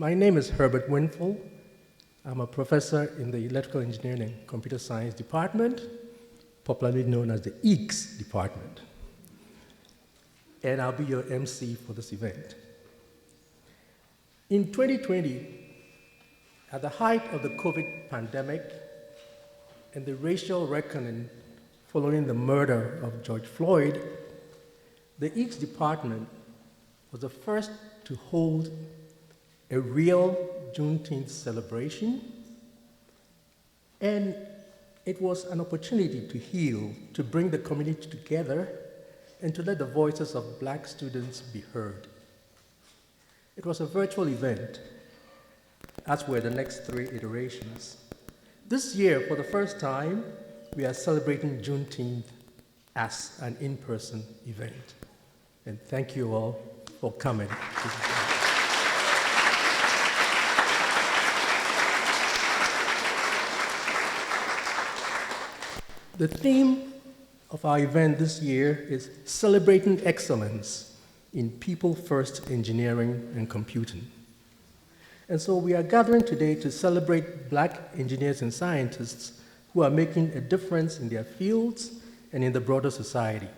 My name is Herbert Winful. I'm a professor in the Electrical Engineering and Computer Science Department, popularly known as the EECS department. And I'll be your MC for this event. In 2020, at the height of the COVID pandemic and the racial reckoning following the murder of George Floyd, the EECS department was the first to hold a real Juneteenth celebration, and it was an opportunity to heal, to bring the community together, and to let the voices of Black students be heard. It was a virtual event, as were the next 3 iterations. This year, for the first time, we are celebrating Juneteenth as an in-person event. And thank you all for coming. The theme of our event this year is Celebrating Excellence in People-First Engineering and Computing. And so we are gathering today to celebrate Black engineers and scientists who are making a difference in their fields and in the broader society.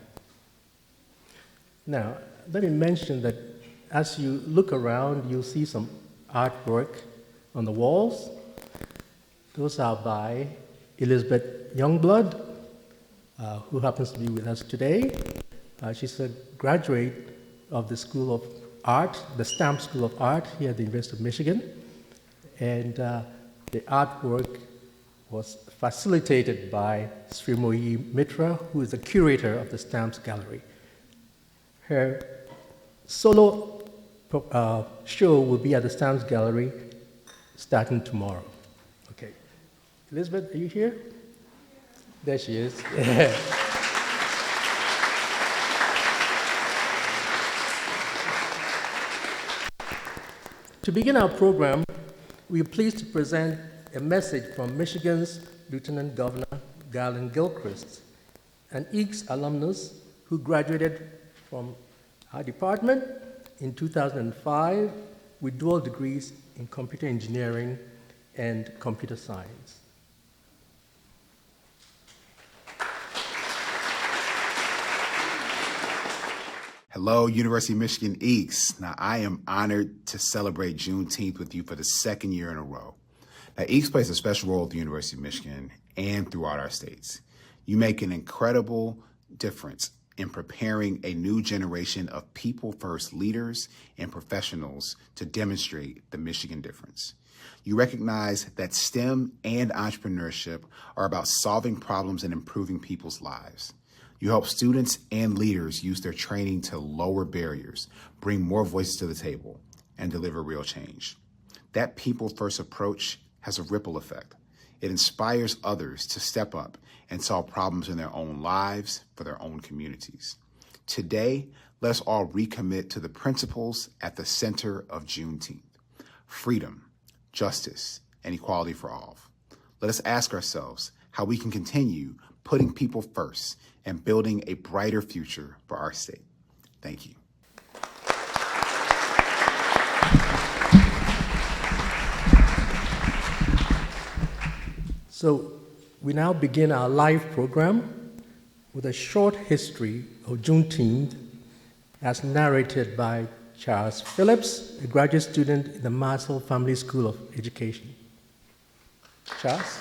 Now, let me mention that as you look around, you'll see some artwork on the walls. Those are by Elizabeth Youngblood, who happens to be with us today. She's a graduate of the School of Art, the Stamp School of Art here at the University of Michigan. And the artwork was facilitated by Srimoyi Mitra, who is the curator of the Stamps Gallery. Her solo show will be at the Stamps Gallery starting tomorrow. Okay. Elizabeth, are you here? There she is. To begin our program, we are pleased to present a message from Michigan's Lieutenant Governor Garlin Gilchrist, an EECS alumnus who graduated from our department in 2005 with dual degrees in computer engineering and computer science. Hello, University of Michigan EECS. Now, I am honored to celebrate Juneteenth with you for the 2nd year in a row. Now, EECS plays a special role at the University of Michigan and throughout our states. You make an incredible difference in preparing a new generation of people-first leaders and professionals to demonstrate the Michigan difference. You recognize that STEM and entrepreneurship are about solving problems and improving people's lives. You help students and leaders use their training to lower barriers, bring more voices to the table, and deliver real change. That people-first approach has a ripple effect. It inspires others to step up and solve problems in their own lives for their own communities. Today, let's all recommit to the principles at the center of Juneteenth: freedom, justice, and equality for all. Let us ask ourselves how we can continue putting people first and building a brighter future for our state. Thank you. So we now begin our live program with a short history of Juneteenth as narrated by Charles Phillips, a graduate student in the Marshall Family School of Education. Charles?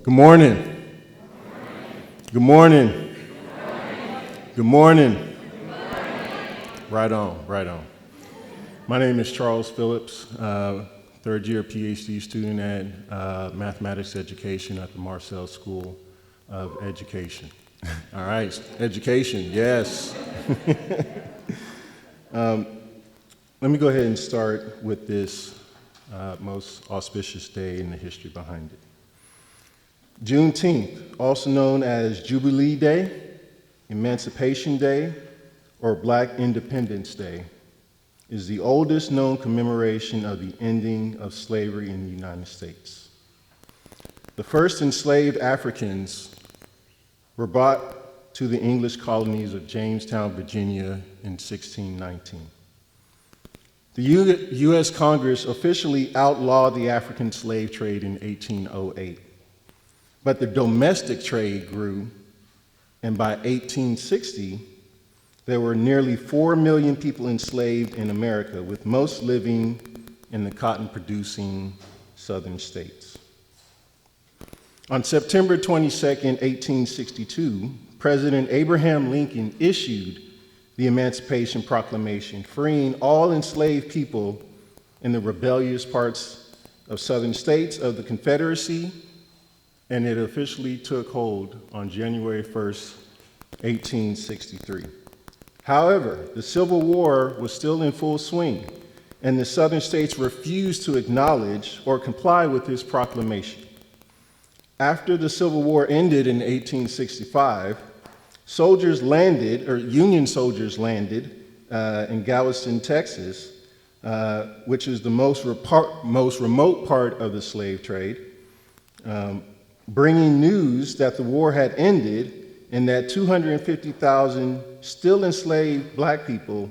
Good morning. Good morning. Good morning. Right on, right on. My name is Charles Phillips, 3rd year PhD student at mathematics education at the Marcel School of Education. All right, education, yes. Let me go ahead and start with this most auspicious day in the history behind it. Juneteenth, also known as Jubilee Day, Emancipation Day, or Black Independence Day, is the oldest known commemoration of the ending of slavery in the United States. The first enslaved Africans were brought to the English colonies of Jamestown, Virginia in 1619. The U.S. Congress officially outlawed the African slave trade in 1808, but the domestic trade grew, and by 1860, there were nearly 4 million people enslaved in America, with most living in the cotton-producing southern states. On September 22, 1862, President Abraham Lincoln issued the Emancipation Proclamation, freeing all enslaved people in the rebellious parts of southern states of the Confederacy, and it officially took hold on January 1st, 1863. However, the Civil War was still in full swing, and the southern states refused to acknowledge or comply with this proclamation. After the Civil War ended in 1865, Union soldiers landed in Galveston, Texas, which is the most remote part of the slave trade, bringing news that the war had ended and that 250,000 still enslaved Black people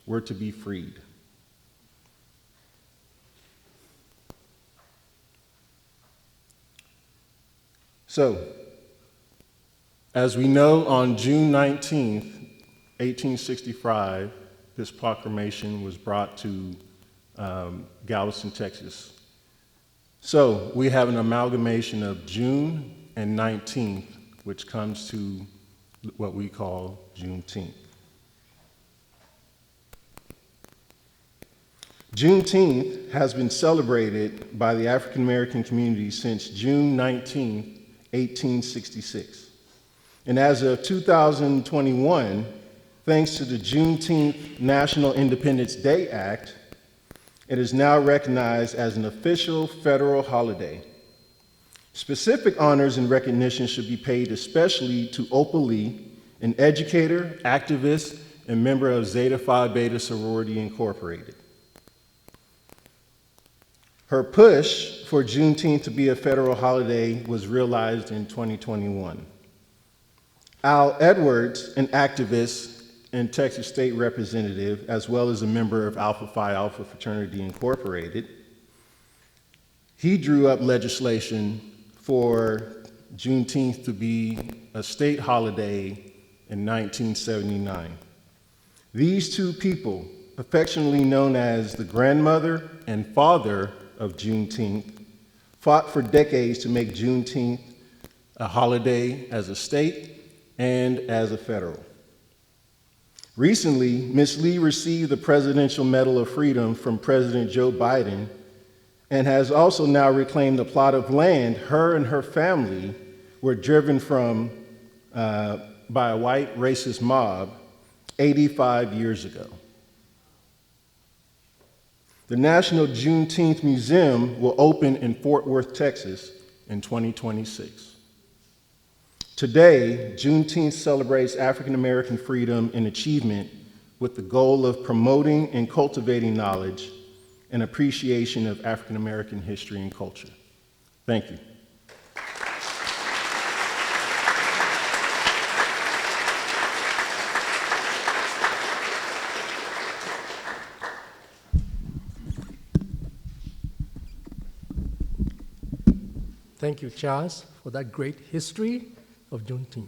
were to be freed. So, as we know, on June 19th, 1865, this proclamation was brought to Galveston, Texas. So we have an amalgamation of June and 19th, which comes to what we call Juneteenth. Juneteenth has been celebrated by the African American community since June 19th, 1866. And as of 2021, thanks to the Juneteenth National Independence Day Act, it is now recognized as an official federal holiday. Specific honors and recognition should be paid especially to Opal Lee, an educator, activist, and member of Zeta Phi Beta Sorority Incorporated. Her push for Juneteenth to be a federal holiday was realized in 2021. Al Edwards, an activist and Texas State Representative, as well as a member of Alpha Phi Alpha Fraternity Incorporated, he drew up legislation for Juneteenth to be a state holiday in 1979. These two people, affectionately known as the grandmother and father of Juneteenth, fought for decades to make Juneteenth a holiday as a state and as a federal. Recently, Ms. Lee received the Presidential Medal of Freedom from President Joe Biden and has also now reclaimed a plot of land her and her family were driven from by a white racist mob 85 years ago. The National Juneteenth Museum will open in Fort Worth, Texas in 2026. Today, Juneteenth celebrates African American freedom and achievement with the goal of promoting and cultivating knowledge and appreciation of African American history and culture. Thank you. Thank you, Charles, for that great history of Juneteenth.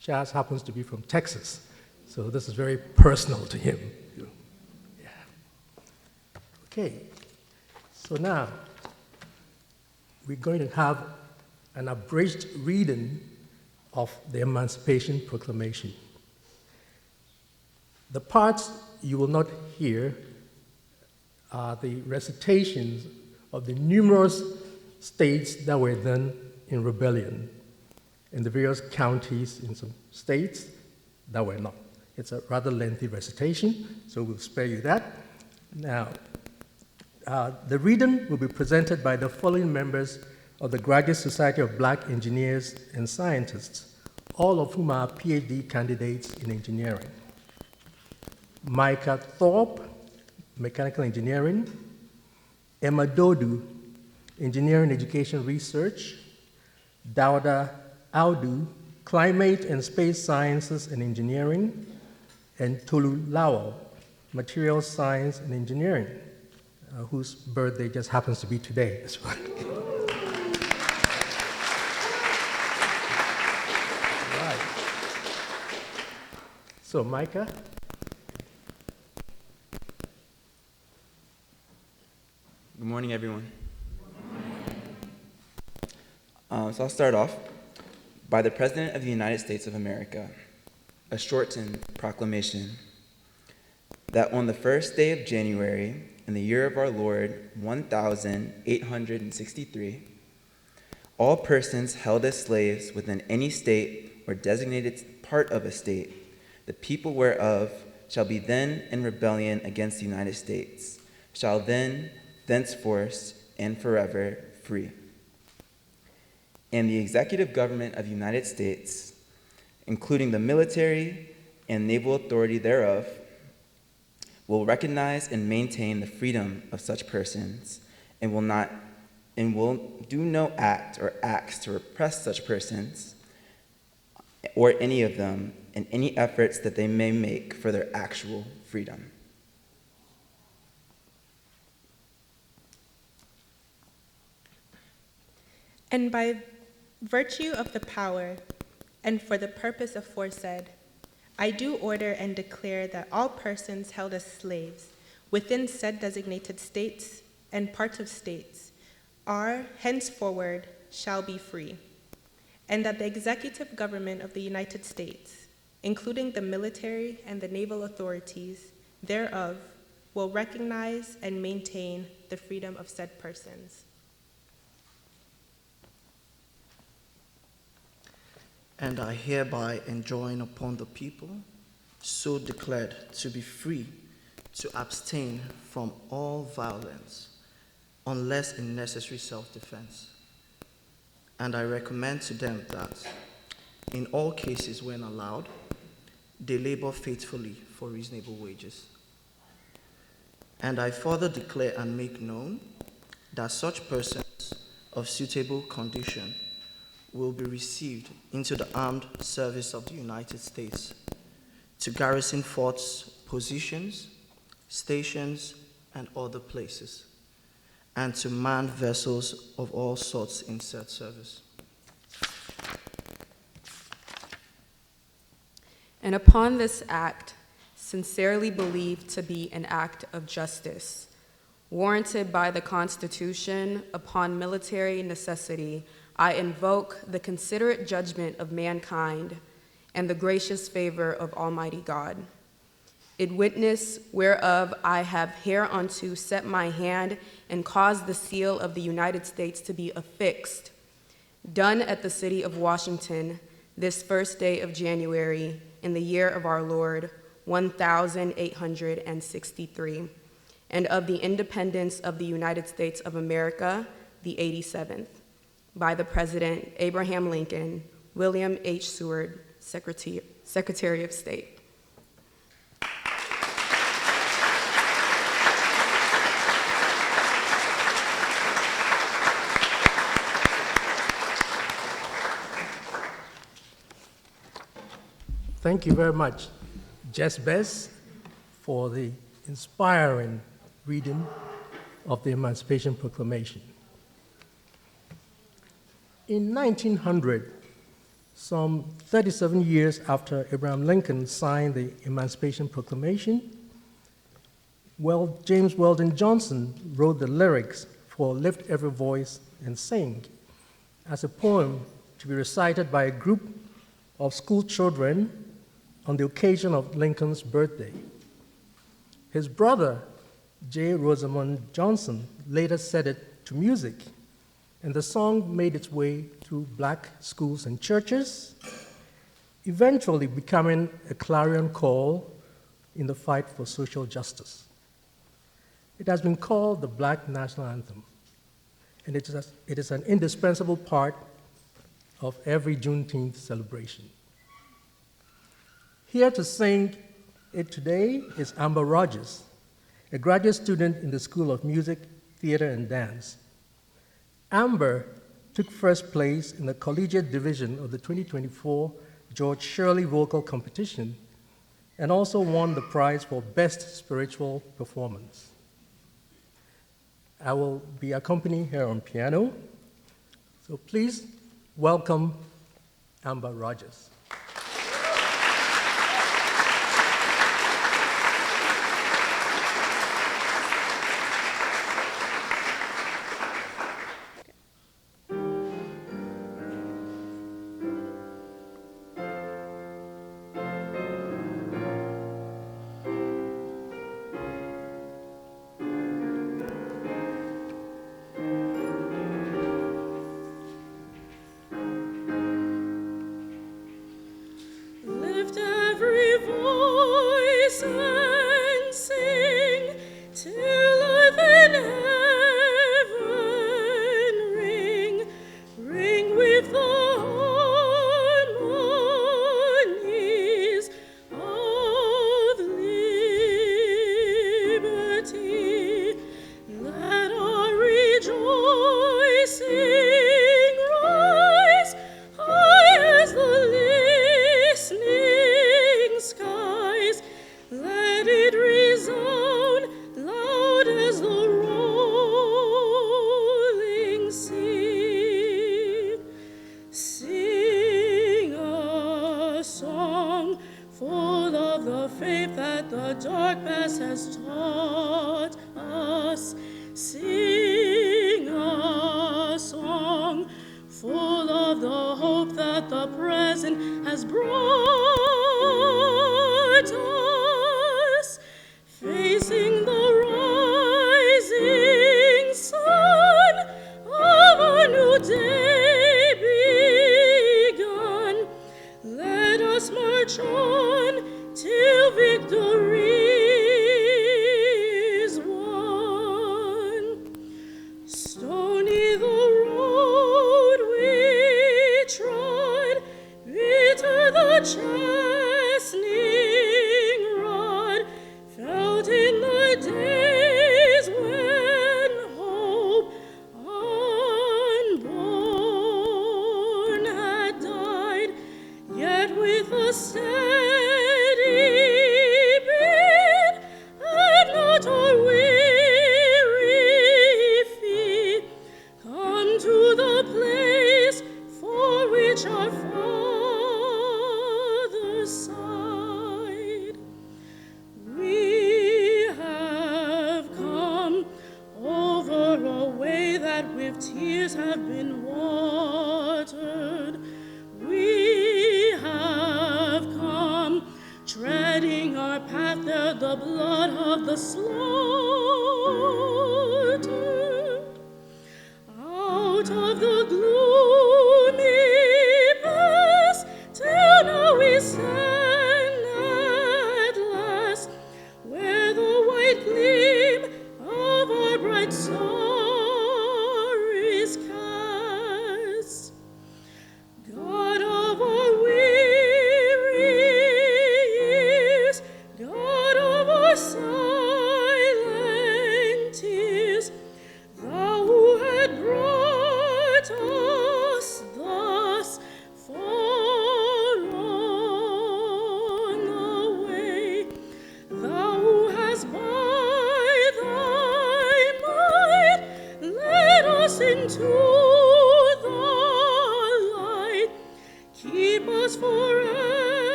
Charles happens to be from Texas, so this is very personal to him. Yeah. Okay, so now we're going to have an abridged reading of the Emancipation Proclamation. The parts you will not hear are the recitations of the numerous states that were then in rebellion, in the various counties in some states that were not. It's a rather lengthy recitation, so we'll spare you that. Now, the reading will be presented by the following members of the Graduate Society of Black Engineers and Scientists, all of whom are PhD candidates in engineering. Micah Thorpe, Mechanical Engineering, Emma Dodu, Engineering Education Research, Dauda Audu, Climate and Space Sciences and Engineering, and Tolu Lawal, Materials Science and Engineering, whose birthday just happens to be today as well. Right. So, Micah? Good morning, everyone. So I'll start off. By the President of the United States of America, a shortened proclamation that on the first day of January in the year of our Lord, 1863, all persons held as slaves within any state or designated part of a state, the people whereof shall be then in rebellion against the United States, shall then, thenceforth, and forever free. And the executive government of the United States, including the military and naval authority thereof, will recognize and maintain the freedom of such persons, and will do no act or acts to repress such persons or any of them in any efforts that they may make for their actual freedom. And by virtue of the power, and for the purpose aforesaid, I do order and declare that all persons held as slaves within said designated states and parts of states are henceforward shall be free, and that the executive government of the United States, including the military and the naval authorities thereof, will recognize and maintain the freedom of said persons. And I hereby enjoin upon the people, so declared, to be free, to abstain from all violence, unless in necessary self-defense. And I recommend to them that, in all cases when allowed, they labor faithfully for reasonable wages. And I further declare and make known that such persons of suitable condition will be received into the armed service of the United States to garrison forts, positions, stations, and other places, and to man vessels of all sorts in said service. And upon this act, sincerely believed to be an act of justice, warranted by the Constitution upon military necessity, I invoke the considerate judgment of mankind and the gracious favor of Almighty God. In witness whereof I have hereunto set my hand and caused the seal of the United States to be affixed, done at the city of Washington, this first day of January in the year of our Lord, 1863, and of the independence of the United States of America, the 87th. By the President, Abraham Lincoln, William H. Seward, Secretary of State. Thank you very much, Jess Bess, for the inspiring reading of the Emancipation Proclamation. In 1900, some 37 years after Abraham Lincoln signed the Emancipation Proclamation, James Weldon Johnson wrote the lyrics for Lift Every Voice and Sing as a poem to be recited by a group of school children on the occasion of Lincoln's birthday. His brother, J. Rosamond Johnson, later set it to music, and the song made its way through black schools and churches, eventually becoming a clarion call in the fight for social justice. It has been called the Black National Anthem, and it is an indispensable part of every Juneteenth celebration. Here to sing it today is Amber Rogers, a graduate student in the School of Music, Theater, and Dance. Amber took first place in the collegiate division of the 2024 George Shirley Vocal Competition and also won the prize for Best Spiritual Performance. I will be accompanying her on piano, so please welcome Amber Rogers.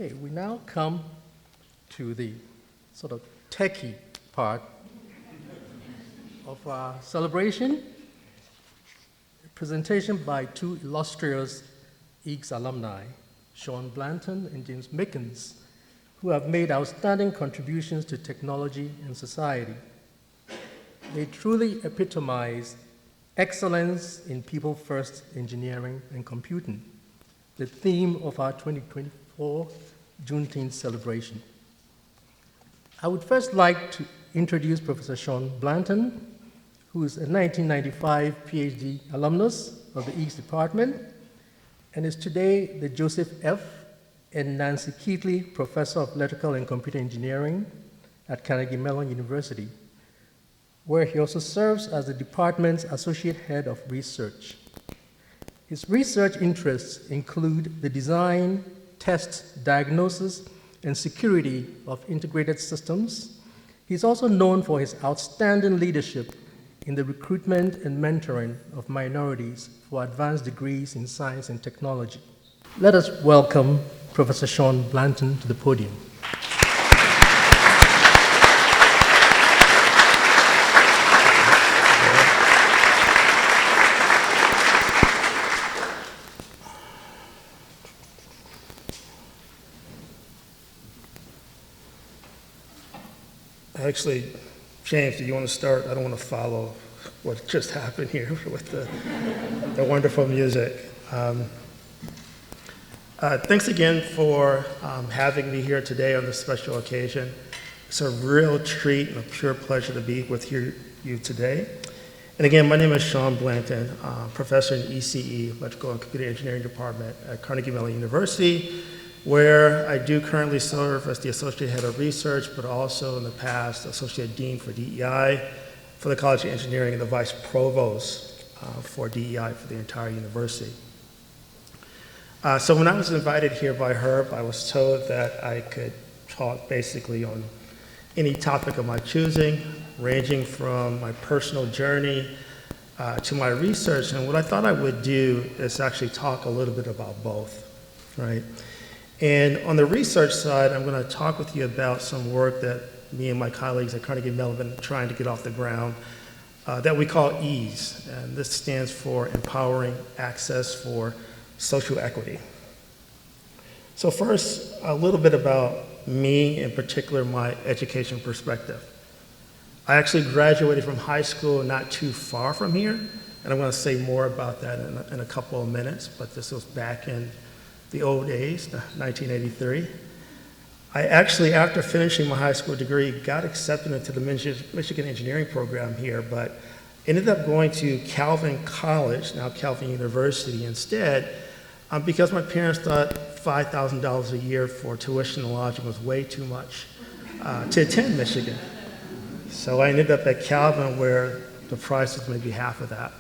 Okay, we now come to the sort of techie part of our celebration. A presentation by two illustrious EECS alumni, Shawn Blanton and James Mickens, who have made outstanding contributions to technology and society. They truly epitomize excellence in people-first engineering and computing, the theme of our 2024 Juneteenth celebration. I would first like to introduce Professor Shawn Blanton, who is a 1995 PhD alumnus of the EECS department and is today the Joseph F. and Nancy Keatley Professor of Electrical and Computer Engineering at Carnegie Mellon University, where he also serves as the department's Associate Head of Research. His research interests include the design, test, diagnosis, and security of integrated systems. He's also known for his outstanding leadership in the recruitment and mentoring of minorities for advanced degrees in science and technology. Let us welcome Professor Shawn Blanton to the podium. Actually, James, do you want to start? I don't want to follow what just happened here with the wonderful music. Thanks again for having me here today on this special occasion. It's a real treat and a pure pleasure to be with you today. And again, my name is Shawn Blanton, professor in ECE, Electrical and Computer Engineering Department at Carnegie Mellon University, where I do currently serve as the Associate Head of Research, but also in the past, Associate Dean for DEI for the College of Engineering and the Vice Provost for DEI for the entire university. So when I was invited here by Herb, I was told that I could talk basically on any topic of my choosing, ranging from my personal journey to my research. And what I thought I would do is actually talk a little bit about both, right? And on the research side, I'm going to talk with you about some work that me and my colleagues at Carnegie Mellon have been trying to get off the ground that we call EES. And this stands for Empowering Access for Social Equity. So first, a little bit about me, in particular, my education perspective. I actually graduated from high school not too far from here, and I'm going to say more about that in a couple of minutes, but this was back in the old days, 1983. I actually, after finishing my high school degree, got accepted into the Michigan engineering program here, but ended up going to Calvin College, now Calvin University instead, because my parents thought $5,000 a year for tuition and lodging was way too much to attend Michigan. So I ended up at Calvin, where the price was maybe half of that.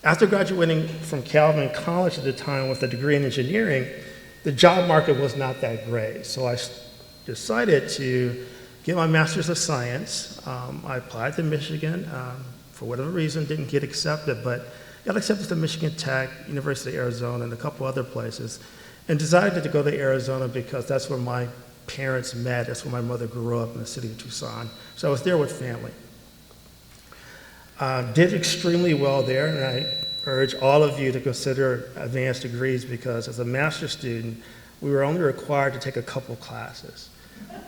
After graduating from Calvin College at the time with a degree in engineering, the job market was not that great. So I decided to get my master's of science. I applied to Michigan. For whatever reason, didn't get accepted, but got accepted to Michigan Tech, University of Arizona, and a couple other places, and decided to go to Arizona because that's where my parents met. That's where my mother grew up, in the city of Tucson. So I was there with family. Did extremely well there, and I urge all of you to consider advanced degrees because as a master's student, we were only required to take a couple classes.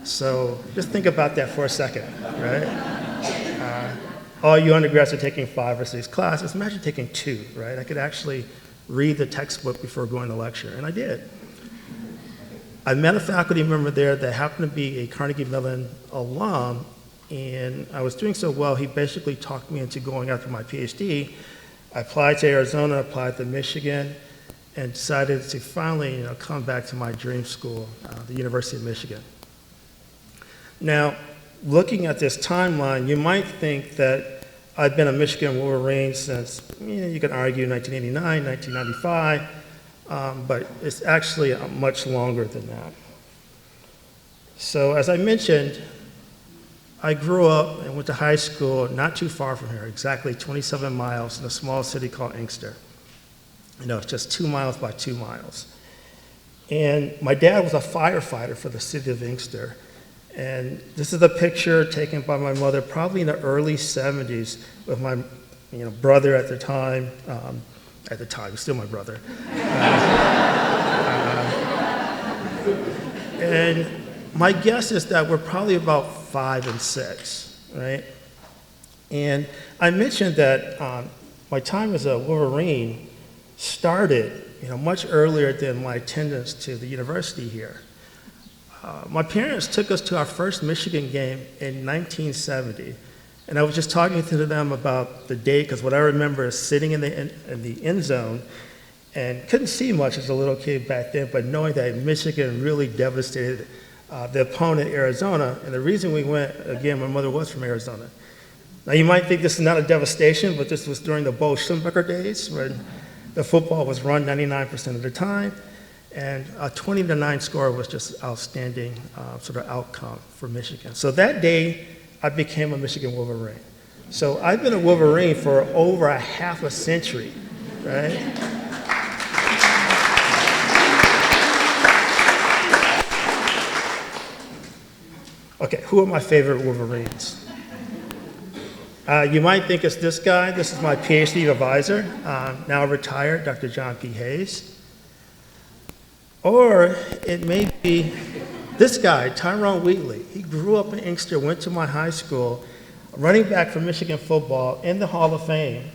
So just think about that for a second, right? All you undergrads are taking 5 or 6 classes. Imagine taking 2, right? I could actually read the textbook before going to lecture, and I did. I met a faculty member there that happened to be a Carnegie Mellon alum, and I was doing so well, he basically talked me into going after my PhD. I applied to Arizona, applied to Michigan, and decided to finally come back to my dream school, the University of Michigan. Now, looking at this timeline, you might think that I've been a Michigan Wolverine since, you can argue 1989, 1995, but it's actually much longer than that. So as I mentioned, I grew up and went to high school not too far from here, exactly 27 miles in a small city called Inkster. It's just 2 miles by 2 miles. And my dad was a firefighter for the city of Inkster. And this is a picture taken by my mother probably in the early 70s with my brother at the time. Still my brother. And my guess is that we're probably about 5 and 6, right? And I mentioned that my time as a Wolverine started much earlier than my attendance to the university here. My parents took us to our first Michigan game in 1970, and I was just talking to them about the date, because what I remember is sitting in the end zone and couldn't see much as a little kid back then, but knowing that Michigan really devastated the opponent, Arizona. And the reason we went, again, my mother was from Arizona. Now you might think this is not a devastation, but this was during the Bo Schembechler days when the football was run 99% of the time. And a 20-9 score was just outstanding sort of outcome for Michigan. So that day, I became a Michigan Wolverine. So I've been a Wolverine for over a half a century, right? Okay, who are my favorite Wolverines? You might think it's this guy. This is my PhD advisor, now retired, Dr. John P. Hayes. Or it may be this guy, Tyrone Wheatley. He grew up in Inkster, went to my high school, running back for Michigan football in the Hall of Fame,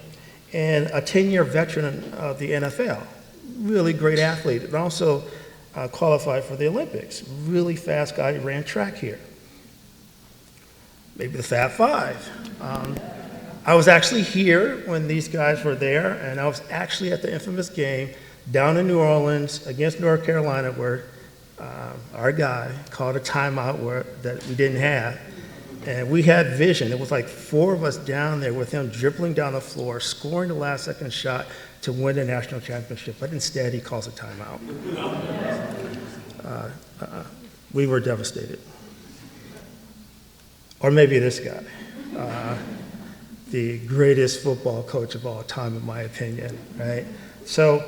and a 10-year veteran of the NFL. Really great athlete, and also qualified for the Olympics. Really fast guy, he ran track here. Maybe the Fab Five. I was actually here when these guys were there, and I was actually at the infamous game down in New Orleans against North Carolina where our guy called a timeout that we didn't have. And we had vision. It was like 4 of us down there with him dribbling down the floor, scoring the last-second shot to win the national championship. But instead, he calls a timeout. We were devastated. Or maybe this guy, the greatest football coach of all time, in my opinion, right? So,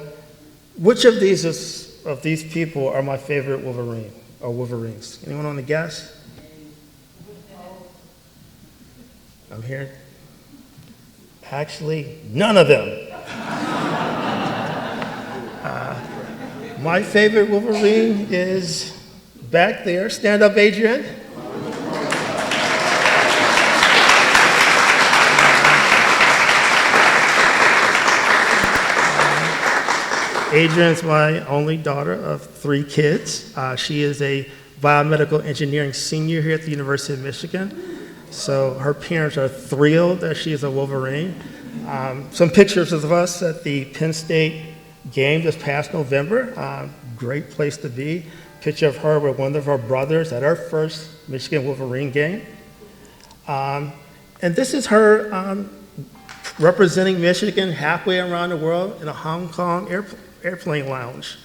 which of these people are my favorite Wolverine or Wolverines? Anyone want to guess? I'm here. Actually, none of them. My favorite Wolverine is back there. Stand up, Adrian. Adrian's my only daughter of 3 kids. She is a biomedical engineering senior here at the University of Michigan. So her parents are thrilled that she is a Wolverine. Some pictures of us at the Penn State game this past November. Great place to be. Picture of her with one of her brothers at our first Michigan Wolverine game. And this is her representing Michigan halfway around the world in a Hong Kong airplane lounge,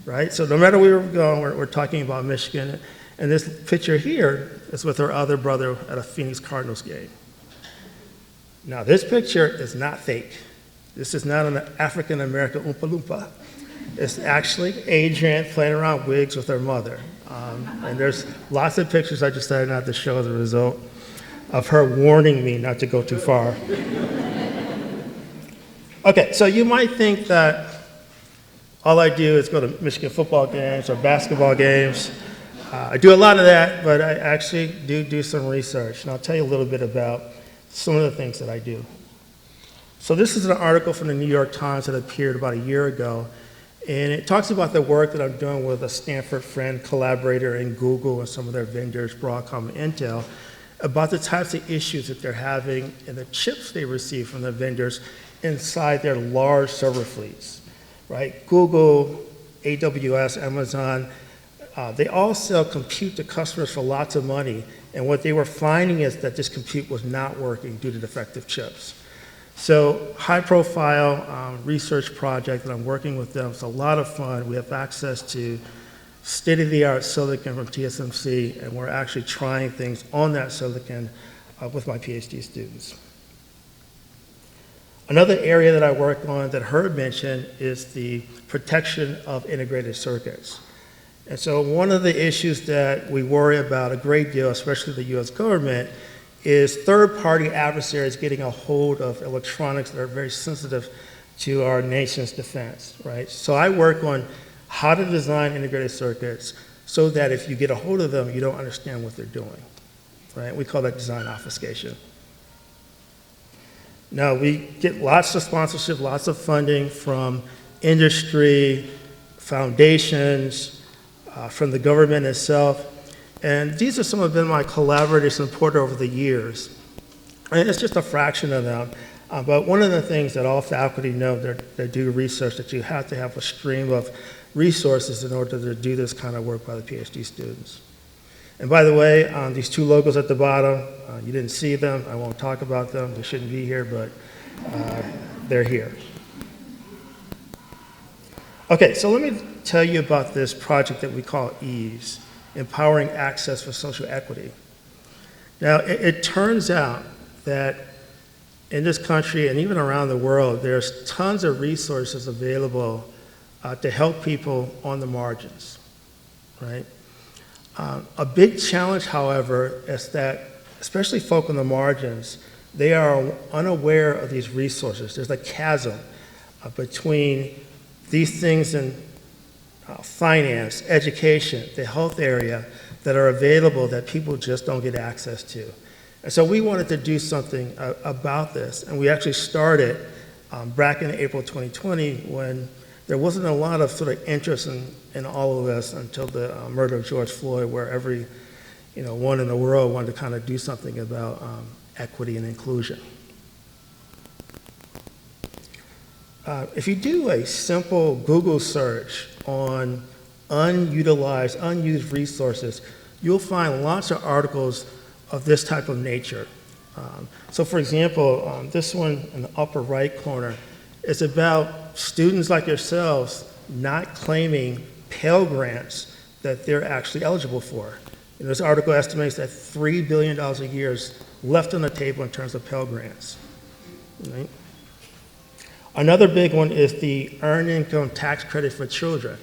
right? So no matter where we're going, we're talking about Michigan. And this picture here is with her other brother at a Phoenix Cardinals game. Now, this picture is not fake. This is not an African-American Oompa Loompa. It's actually Adrian playing around wigs with her mother. And there's lots of pictures I decided not to show as a result of her warning me not to go too far. Okay, so you might think that all I do is go to Michigan football games or basketball games. I do a lot of that, but I actually do some research, and I'll tell you a little bit about some of the things that I do. So this is an article from the New York Times that appeared about a year ago, and it talks about the work that I'm doing with a Stanford friend, collaborator in Google and some of their vendors, Broadcom and Intel, about the types of issues that they're having and the chips they receive from the vendors inside their large server fleets, right? Google, AWS, Amazon, they all sell compute to customers for lots of money, and what they were finding is that this compute was not working due to defective chips. So high-profile research project that I'm working with them. It's a lot of fun. We have access to state-of-the-art silicon from TSMC, and we're actually trying things on that silicon with my PhD students. Another area that I work on that Herb mentioned is the protection of integrated circuits. And so one of the issues that we worry about a great deal, especially the US government, is third-party adversaries getting a hold of electronics that are very sensitive to our nation's defense, right? So I work on how to design integrated circuits so that if you get a hold of them, you don't understand what they're doing, right? We call that design obfuscation. Now, we get lots of sponsorship, lots of funding from industry, foundations, from the government itself. And these are some of them my collaborators and support over the years. And it's just a fraction of them. But one of the things that all faculty know that do research, that you have to have a stream of resources in order to do this kind of work by the PhD students. And by the way, these two logos at the bottom, you didn't see them. I won't talk about them. They shouldn't be here, but they're here. Okay, so let me tell you about this project that we call EECS, Empowering Access for Social Equity. Now, it turns out that in this country and even around the world, there's tons of resources available to help people on the margins, right? A big challenge, however, is that, especially folk on the margins, they are unaware of these resources. There's a chasm between these things in finance, education, the health area that are available that people just don't get access to. And so we wanted to do something about this, and we actually started back in April 2020 when there wasn't a lot of sort of interest in all of this until the murder of George Floyd, where every one in the world wanted to kind of do something about equity and inclusion. If you do a simple Google search on unutilized, unused resources, you'll find lots of articles of this type of nature. So for example, this one in the upper right corner is about students like yourselves not claiming Pell Grants that they're actually eligible for. This article estimates that $3 billion a year is left on the table in terms of Pell Grants. Right? Another big one is the Earned Income Tax Credit for Children.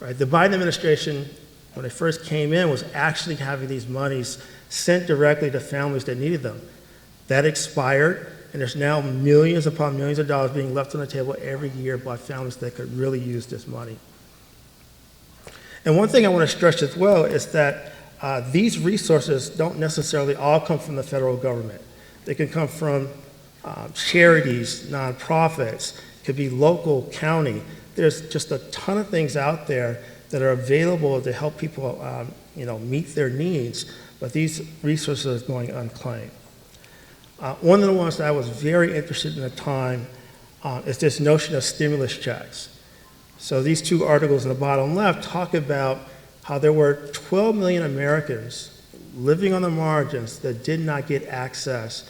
Right? The Biden administration, when it first came in, was actually having these monies sent directly to families that needed them. That expired, and there's now millions upon millions of dollars being left on the table every year by families that could really use this money. And one thing I want to stress as well is that these resources don't necessarily all come from the federal government. They can come from charities, nonprofits, could be local, county. There's just a ton of things out there that are available to help people meet their needs, but these resources are going unclaimed. One of the ones that I was very interested in at the time is this notion of stimulus checks. So these two articles in the bottom left talk about how there were 12 million Americans living on the margins that did not get access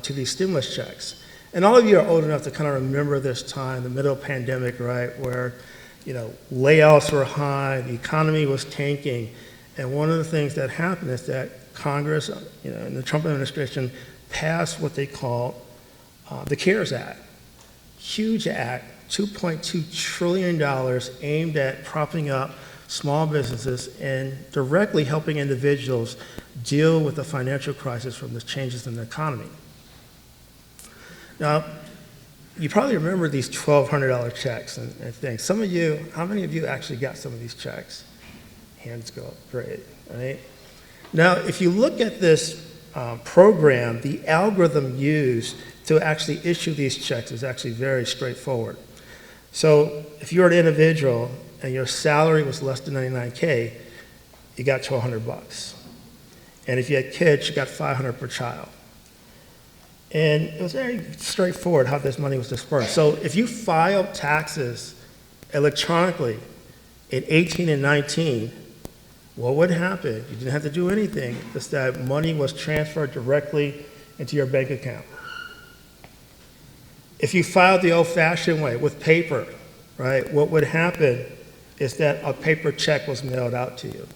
to these stimulus checks. And all of you are old enough to kind of remember this time, the middle of the pandemic, right, where layoffs were high, the economy was tanking, and one of the things that happened is that Congress, and the Trump administration passed what they call the CARES Act. Huge act, $2.2 trillion aimed at propping up small businesses and directly helping individuals deal with the financial crisis from the changes in the economy. Now, you probably remember these $1,200 checks and things. Some of you, how many of you actually got some of these checks? Hands go up, great, right? Now, if you look at this program, the algorithm used to actually issue these checks is actually very straightforward. So if you're an individual and your salary was less than $99K, you got $1,200. And if you had kids, you got $500 per child. And it was very straightforward how this money was dispersed. So if you filed taxes electronically in 18 and 19, what would happen? You didn't have to do anything, just that money was transferred directly into your bank account. If you filed the old-fashioned way with paper, right, what would happen is that a paper check was mailed out to you.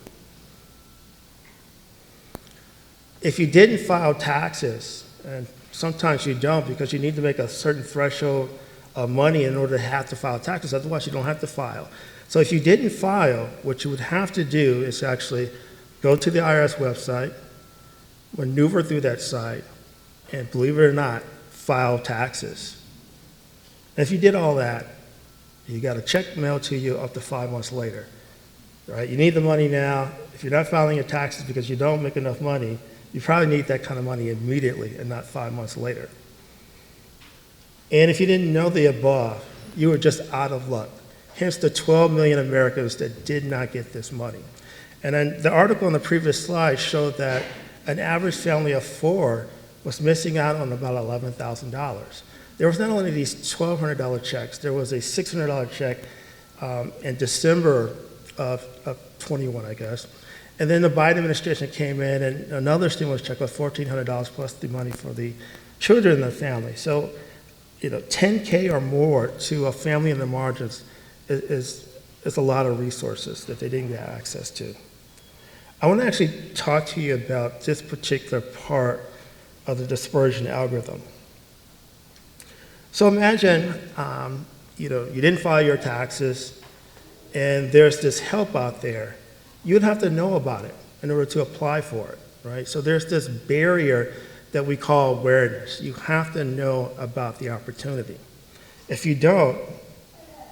If you didn't file taxes, and sometimes you don't because you need to make a certain threshold of money in order to have to file taxes. Otherwise, you don't have to file. So if you didn't file, what you would have to do is actually go to the IRS website, maneuver through that site, and believe it or not, file taxes. And if you did all that, you got a check mailed to you up to 5 months later. Right? You need the money now. If you're not filing your taxes because you don't make enough money, you probably need that kind of money immediately and not 5 months later. And if you didn't know the above, you were just out of luck. Hence the 12 million Americans that did not get this money. And then the article on the previous slide showed that an average family of 4 was missing out on about $11,000. There was not only these $1,200 checks, there was a $600 check in December of 21, I guess. And then the Biden administration came in and another stimulus check was $1,400 plus the money for the children in the family. So, $10K or more to a family in the margins is a lot of resources that they didn't get access to. I want to actually talk to you about this particular part of the dispersion algorithm. So imagine, you didn't file your taxes, and there's this help out there. You'd have to know about it in order to apply for it, right? So there's this barrier that we call awareness. You have to know about the opportunity. If you don't,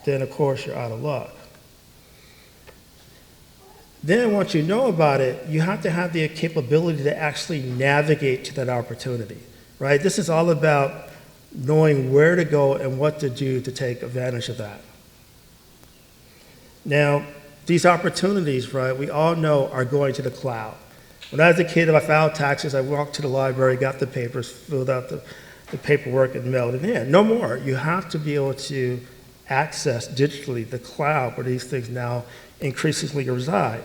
then of course you're out of luck. Then once you know about it, you have to have the capability to actually navigate to that opportunity, right? This is all about knowing where to go and what to do to take advantage of that. Now, these opportunities, right, we all know are going to the cloud. When I was a kid, if I filed taxes, I walked to the library, got the papers, filled out the paperwork, and mailed it in. No more. You have to be able to access digitally the cloud where these things now increasingly reside.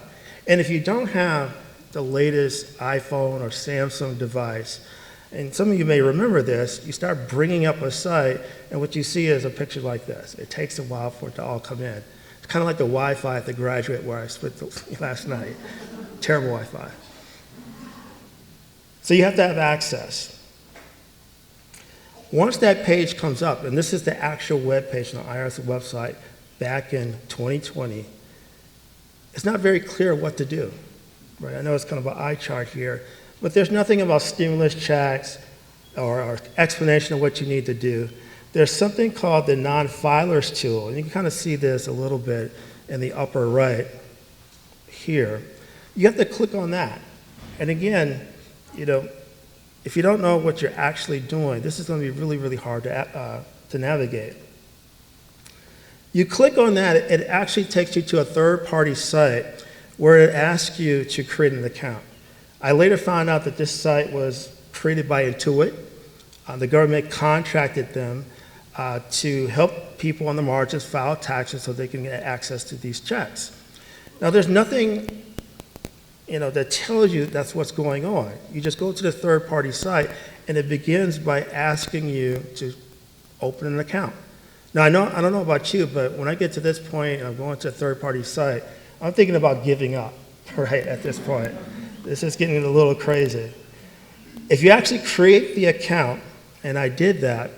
And if you don't have the latest iPhone or Samsung device, and some of you may remember this, you start bringing up a site, and what you see is a picture like this. It takes a while for it to all come in. It's kind of like the Wi-Fi at the Graduate where I spent last night. Terrible Wi-Fi. So you have to have access. Once that page comes up, and this is the actual web page on the IRS website back in 2020, it's not very clear what to do. Right? I know it's kind of an eye chart here, but there's nothing about stimulus checks or explanation of what you need to do. There's something called the non-filers tool, and you can kind of see this a little bit in the upper right here. You have to click on that. And again, if you don't know what you're actually doing, this is going to be really, really hard to navigate. You click on that, it actually takes you to a third-party site where it asks you to create an account. I later found out that this site was created by Intuit. The government contracted them to help people on the margins file taxes so they can get access to these checks. Now, there's nothing that tells you that's what's going on. You just go to the third-party site, and it begins by asking you to open an account. Now, I don't know about you, but when I get to this point and I'm going to a third-party site, I'm thinking about giving up, right, at this point. This is getting a little crazy. If you actually create the account, and I did that,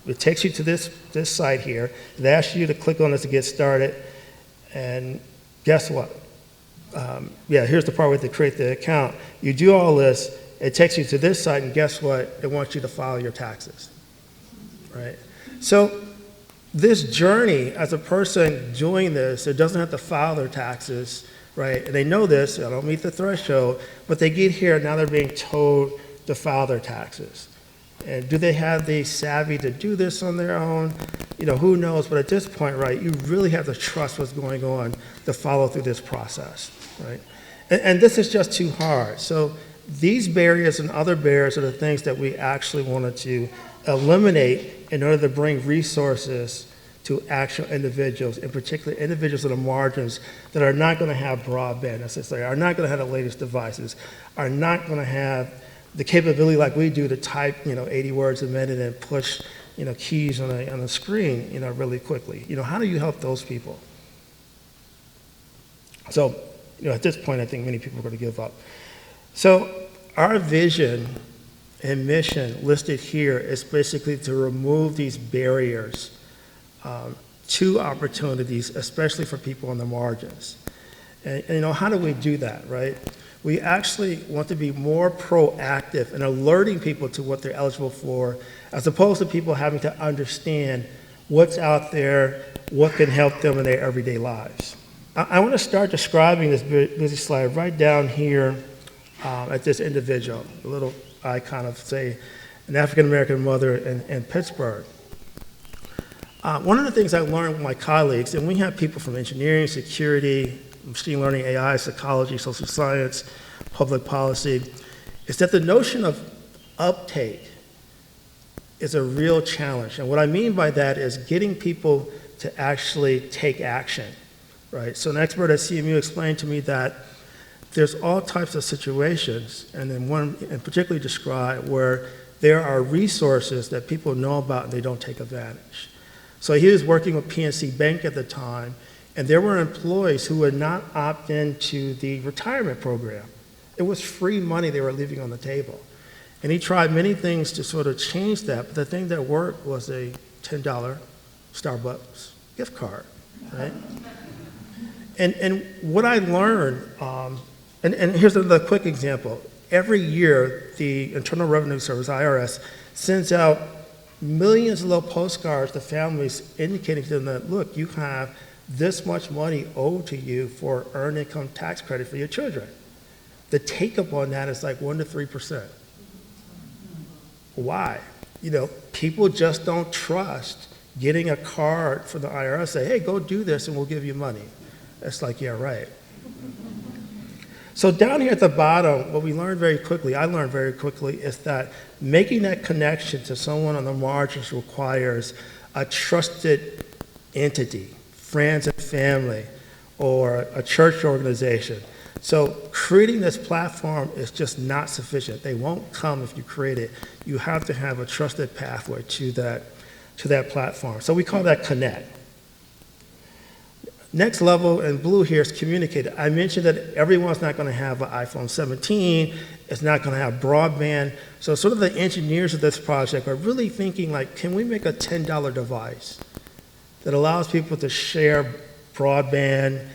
it takes you to this site here. It asks you to click on this to get started, and guess what? Here's the part where to create the account. You do all this, it takes you to this site, and guess what? It wants you to file your taxes, right? So this journey, as a person doing this, it doesn't have to file their taxes, right? And they know this, I don't meet the threshold, but they get here, now they're being told to file their taxes. And do they have the savvy to do this on their own? Who knows? But at this point, right, you really have to trust what's going on to follow through this process, right? And this is just too hard. So these barriers and other barriers are the things that we actually wanted to eliminate in order to bring resources to actual individuals, in particular individuals in the margins that are not going to have broadband necessarily, are not going to have the latest devices, are not going to have the capability like we do to type 80 words a minute and push keys on a screen really quickly. How do you help those people? So at this point, I think many people are going to give up. So our vision and mission listed here is basically to remove these barriers to opportunities, especially for people on the margins. And how do we do that, right? We actually want to be more proactive in alerting people to what they're eligible for, as opposed to people having to understand what's out there, what can help them in their everyday lives. I want to start describing this busy slide right down here at this individual, a little icon of, say, an African-American mother in Pittsburgh. One of the things I learned with my colleagues, and we have people from engineering, security, machine learning, AI, psychology, social science, public policy, is that the notion of uptake is a real challenge. And what I mean by that is getting people to actually take action, right? So an expert at CMU explained to me that there's all types of situations, and then one in particular described where there are resources that people know about and they don't take advantage. So he was working with PNC Bank at the time, and there were employees who would not opt into the retirement program. It was free money they were leaving on the table. And he tried many things to sort of change that, but the thing that worked was a $10 Starbucks gift card, right? And what I learned, and here's another quick example. Every year, the Internal Revenue Service, IRS, sends out millions of little postcards to families indicating to them that, look, you have this much money owed to you for earned income tax credit for your children. The take-up on that is like 1% to 3%. Why? People just don't trust getting a card from the IRS, say, hey, go do this and we'll give you money. It's like, yeah, right. So down here at the bottom, what we learned very quickly, I learned very quickly, is that making that connection to someone on the margins requires a trusted entity, friends and family, or a church organization. So creating this platform is just not sufficient. They won't come if you create it. You have to have a trusted pathway to that platform. So we call that connect. Next level in blue here is communicate. I mentioned that everyone's not going to have an iPhone 17. It's not going to have broadband. So sort of the engineers of this project are really thinking like, can we make a $10 device that allows people to share broadband,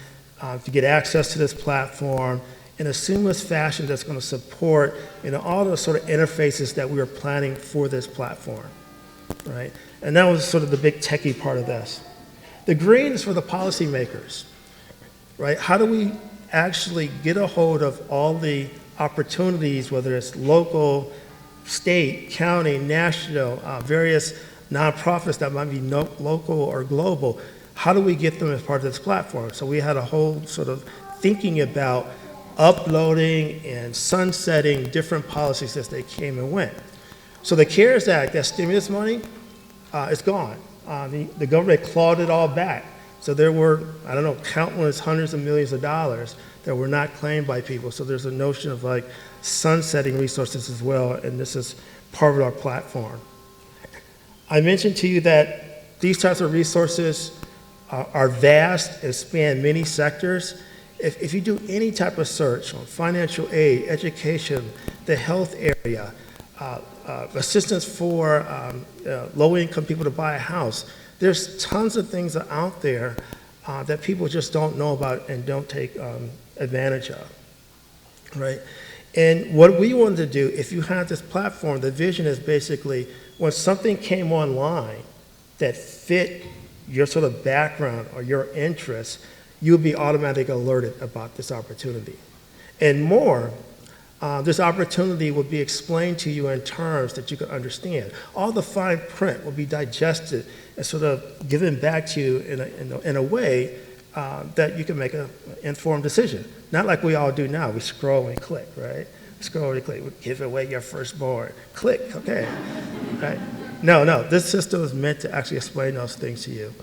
to get access to this platform in a seamless fashion that's going to support all the sort of interfaces that we were planning for this platform, right? And that was sort of the big techie part of this. The green is for the policymakers, right? How do we actually get a hold of all the opportunities, whether it's local, state, county, national, various nonprofits that might be local or global? How do we get them as part of this platform? So we had a whole sort of thinking about uploading and sunsetting different policies as they came and went. So the CARES Act, that stimulus money, is gone. The government clawed it all back. So there were, countless hundreds of millions of dollars that were not claimed by people. So there's a notion of like sunsetting resources as well, and this is part of our platform. I mentioned to you that these types of resources are vast and span many sectors. If you do any type of search on financial aid, education, the health area, assistance for low-income people to buy a house, there's tons of things out there that people just don't know about and don't take advantage of, right? And what we wanted to do, if you had this platform, the vision is basically when something came online that fit your sort of background or your interests, you would be automatically alerted about this opportunity. And more, this opportunity will be explained to you in terms that you can understand. All the fine print will be digested and sort of given back to you in a way that you can make an informed decision. Not like we all do now. We scroll and click, right? Scroll and click. We give away your firstborn. Click, okay. Right? No. This system is meant to actually explain those things to you.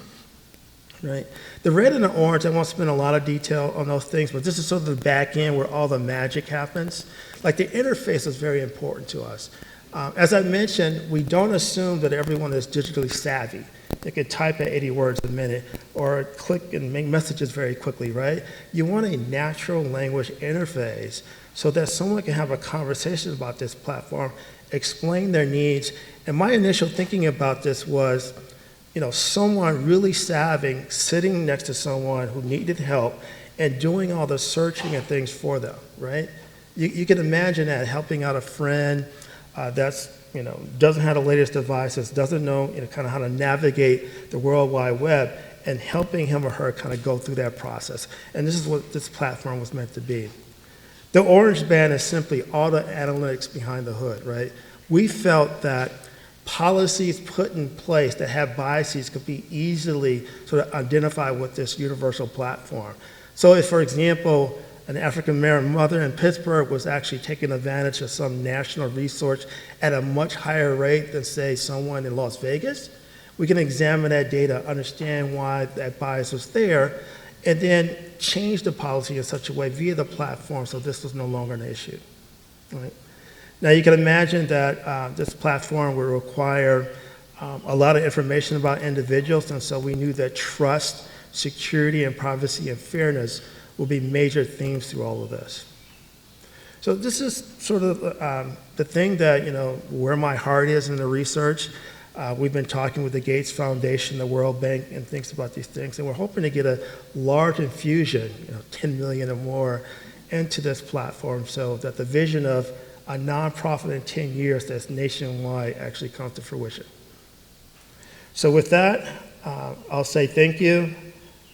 Right? The red and the orange, I won't spend a lot of detail on those things, but this is sort of the back end where all the magic happens. Like the interface is very important to us. As I mentioned, we don't assume that everyone is digitally savvy. They can type at 80 words a minute or click and make messages very quickly, right? You want a natural language interface so that someone can have a conversation about this platform explain their needs. And my initial thinking about this was, someone really savvy sitting next to someone who needed help and doing all the searching and things for them, right? You can imagine that, helping out a friend that's, doesn't have the latest devices, doesn't know, kind of how to navigate the World Wide Web, and helping him or her kind of go through that process. And this is what this platform was meant to be. The orange band is simply all the analytics behind the hood, right? We felt that policies put in place that have biases could be easily sort of identified with this universal platform. So if, for example, an African-American mother in Pittsburgh was actually taking advantage of some national resource at a much higher rate than, say, someone in Las Vegas, we can examine that data, understand why that bias was there, and then change the policy in such a way via the platform so this was no longer an issue. Right? Now you can imagine that this platform would require a lot of information about individuals, and so we knew that trust, security, and privacy and fairness will be major themes through all of this. So this is sort of the thing that, where my heart is in the research. We've been talking with the Gates Foundation, the World Bank, and things about these things, and we're hoping to get a large infusion, 10 million or more, into this platform so that the vision of a nonprofit in 10 years that's nationwide actually comes to fruition. So with that, I'll say thank you.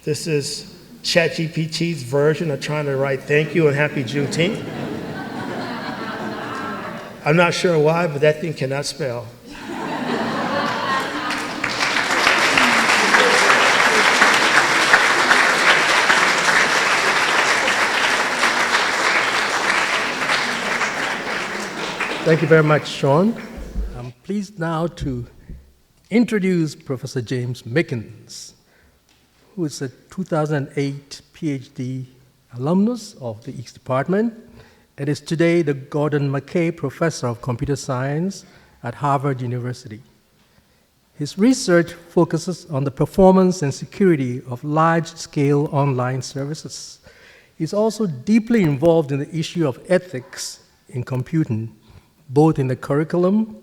This is ChatGPT's version of trying to write thank you and happy Juneteenth. I'm not sure why, but that thing cannot spell. Thank you very much, Shawn. I'm pleased now to introduce Professor James Mickens, who is a 2008 PhD alumnus of the EECS department and is today the Gordon McKay Professor of Computer Science at Harvard University. His research focuses on the performance and security of large-scale online services. He's also deeply involved in the issue of ethics in computing, both in the curriculum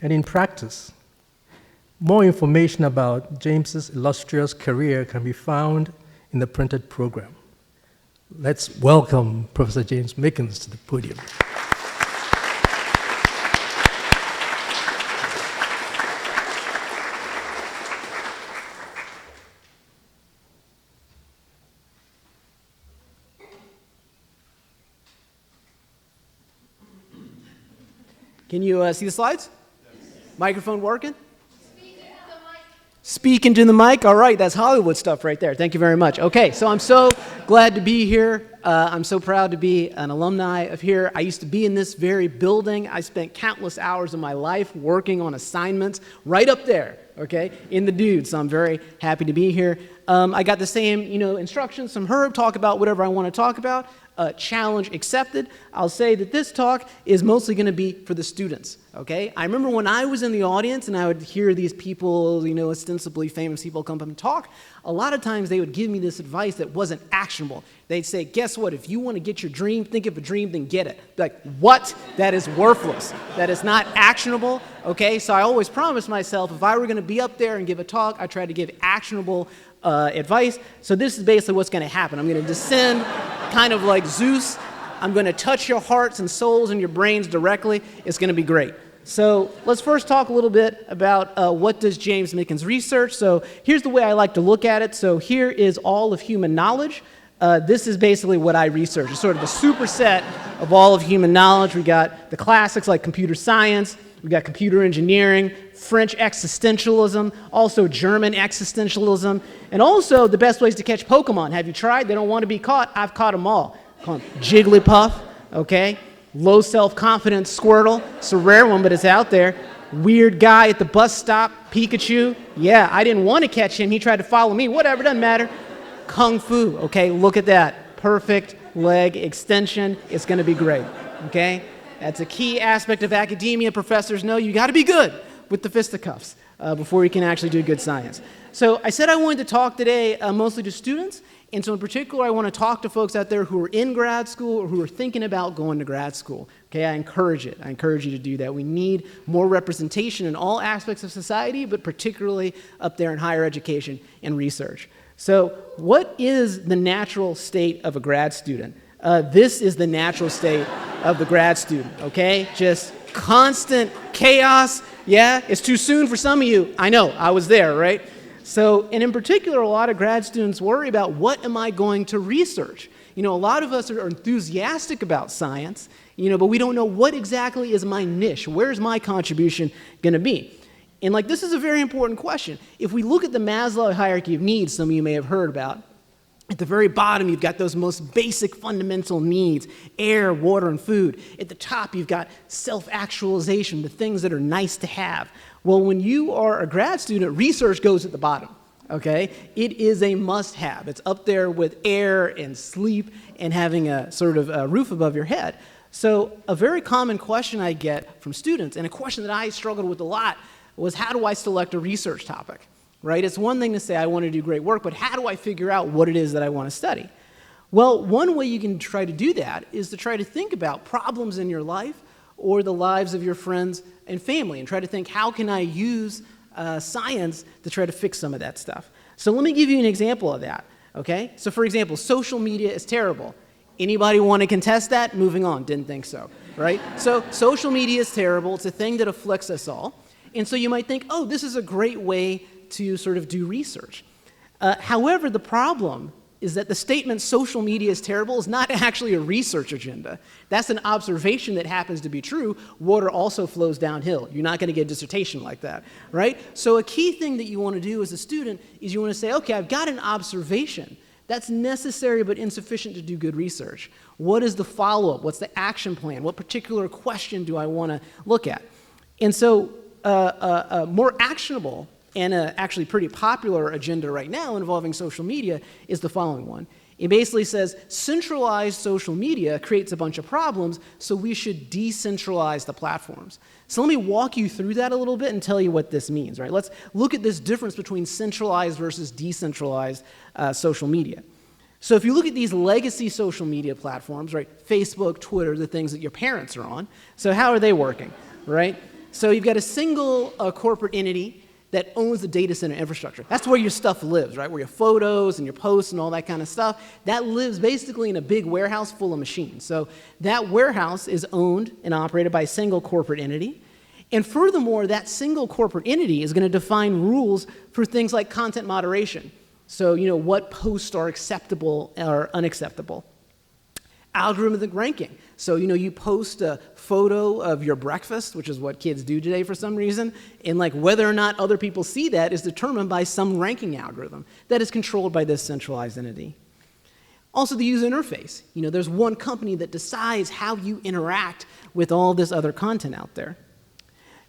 and in practice. More information about James's illustrious career can be found in the printed program. Let's welcome Professor James Mickens to the podium. Can you see the slides? Yes. Microphone working? Speak into the mic. All right, that's Hollywood stuff right there. Thank you very much. Okay, so I'm so glad to be here. I'm so proud to be an alumni of here. I used to be in this very building. I spent countless hours of my life working on assignments right up there, okay, in the dude. So I'm very happy to be here. I got the same, instructions from Herb, talk about whatever I want to talk about. Challenge accepted. I'll say that this talk is mostly going to be for the students, okay? I remember when I was in the audience and I would hear these people, ostensibly famous people come up and talk, a lot of times they would give me this advice that wasn't actionable. They'd say, guess what, if you want to get your dream, think of a dream, then get it. Like, what? That is worthless. That is not actionable, okay? So I always promised myself if I were going to be up there and give a talk, I tried to give actionable advice. So this is basically what's going to happen. I'm going to descend kind of like Zeus. I'm going to touch your hearts and souls and your brains directly. It's going to be great. So let's first talk a little bit about what does James Mickens research. So here's the way I like to look at it. So here is all of human knowledge. This is basically what I research. It's sort of a superset of all of human knowledge. We got the classics like computer science. We got computer engineering, French existentialism, also German existentialism, and also the best ways to catch Pokemon. Have you tried? They don't want to be caught. I've caught them all. Call them Jigglypuff, okay? Low self-confidence Squirtle. It's a rare one, but it's out there. Weird guy at the bus stop, Pikachu. Yeah, I didn't want to catch him. He tried to follow me. Whatever, doesn't matter. Kung Fu, okay? Look at that. Perfect leg extension. It's going to be great, okay? That's a key aspect of academia. Professors know you got to be good with the fisticuffs before you can actually do good science. So I said I wanted to talk today mostly to students, And so in particular, I want to talk to folks out there who are in grad school or who are thinking about going to grad school. Okay, I encourage it. I encourage you to do that. We need more representation in all aspects of society, but particularly up there in higher education and research. So what is the natural state of a grad student? This is the natural state of the grad student, okay? Just constant chaos. Yeah, it's too soon for some of you. I know, I was there, right? So, and in particular, a lot of grad students worry about what am I going to research? You know, a lot of us are enthusiastic about science, you know, but we don't know what exactly is my niche. Where's my contribution going to be? And like, this is a very important question. If we look at the Maslow hierarchy of needs, some of you may have heard about, at the very bottom, you've got those most basic fundamental needs, air, water, and food. At the top, you've got self-actualization, the things that are nice to have. Well, when you are a grad student, research goes at the bottom, okay? It is a must-have. It's up there with air and sleep and having a sort of a roof above your head. So a very common question I get from students, and a question that I struggled with a lot, was how do I select a research topic? Right? It's one thing to say I want to do great work, but how do I figure out what it is that I want to study? Well, one way you can try to do that is to try to think about problems in your life or the lives of your friends and family and try to think, how can I use science to try to fix some of that stuff? So let me give you an example of that, okay? So for example, social media is terrible. Anybody want to contest that? Moving on, didn't think so, right? So social media is terrible. It's a thing that afflicts us all. And so you might think, oh, this is a great way to sort of do research. However, the problem is that the statement social media is terrible is not actually a research agenda. That's an observation that happens to be true. Water also flows downhill. You're not going to get a dissertation like that, right? So a key thing that you want to do as a student is you want to say, okay, I've got an observation. That's necessary but insufficient to do good research. What is the follow-up? What's the action plan? What particular question do I want to look at? And so more actionable and actually pretty popular agenda right now involving social media is the following one. It basically says centralized social media creates a bunch of problems, so we should decentralize the platforms. So let me walk you through that a little bit and tell you what this means, right? Let's look at this difference between centralized versus decentralized social media. So if you look at these legacy social media platforms, right, Facebook, Twitter, the things that your parents are on, so how are they working, right? So you've got a single corporate entity that owns the data center infrastructure. That's where your stuff lives, right? Where your photos and your posts and all that kind of stuff, that lives basically in a big warehouse full of machines. So that warehouse is owned and operated by a single corporate entity. And furthermore, that single corporate entity is going to define rules for things like content moderation. So, you know, what posts are acceptable or unacceptable. Algorithmic ranking. So, you know, you post a photo of your breakfast, which is what kids do today for some reason, and like whether or not other people see that is determined by some ranking algorithm that is controlled by this centralized entity. Also the user interface. You know, there's one company that decides how you interact with all this other content out there.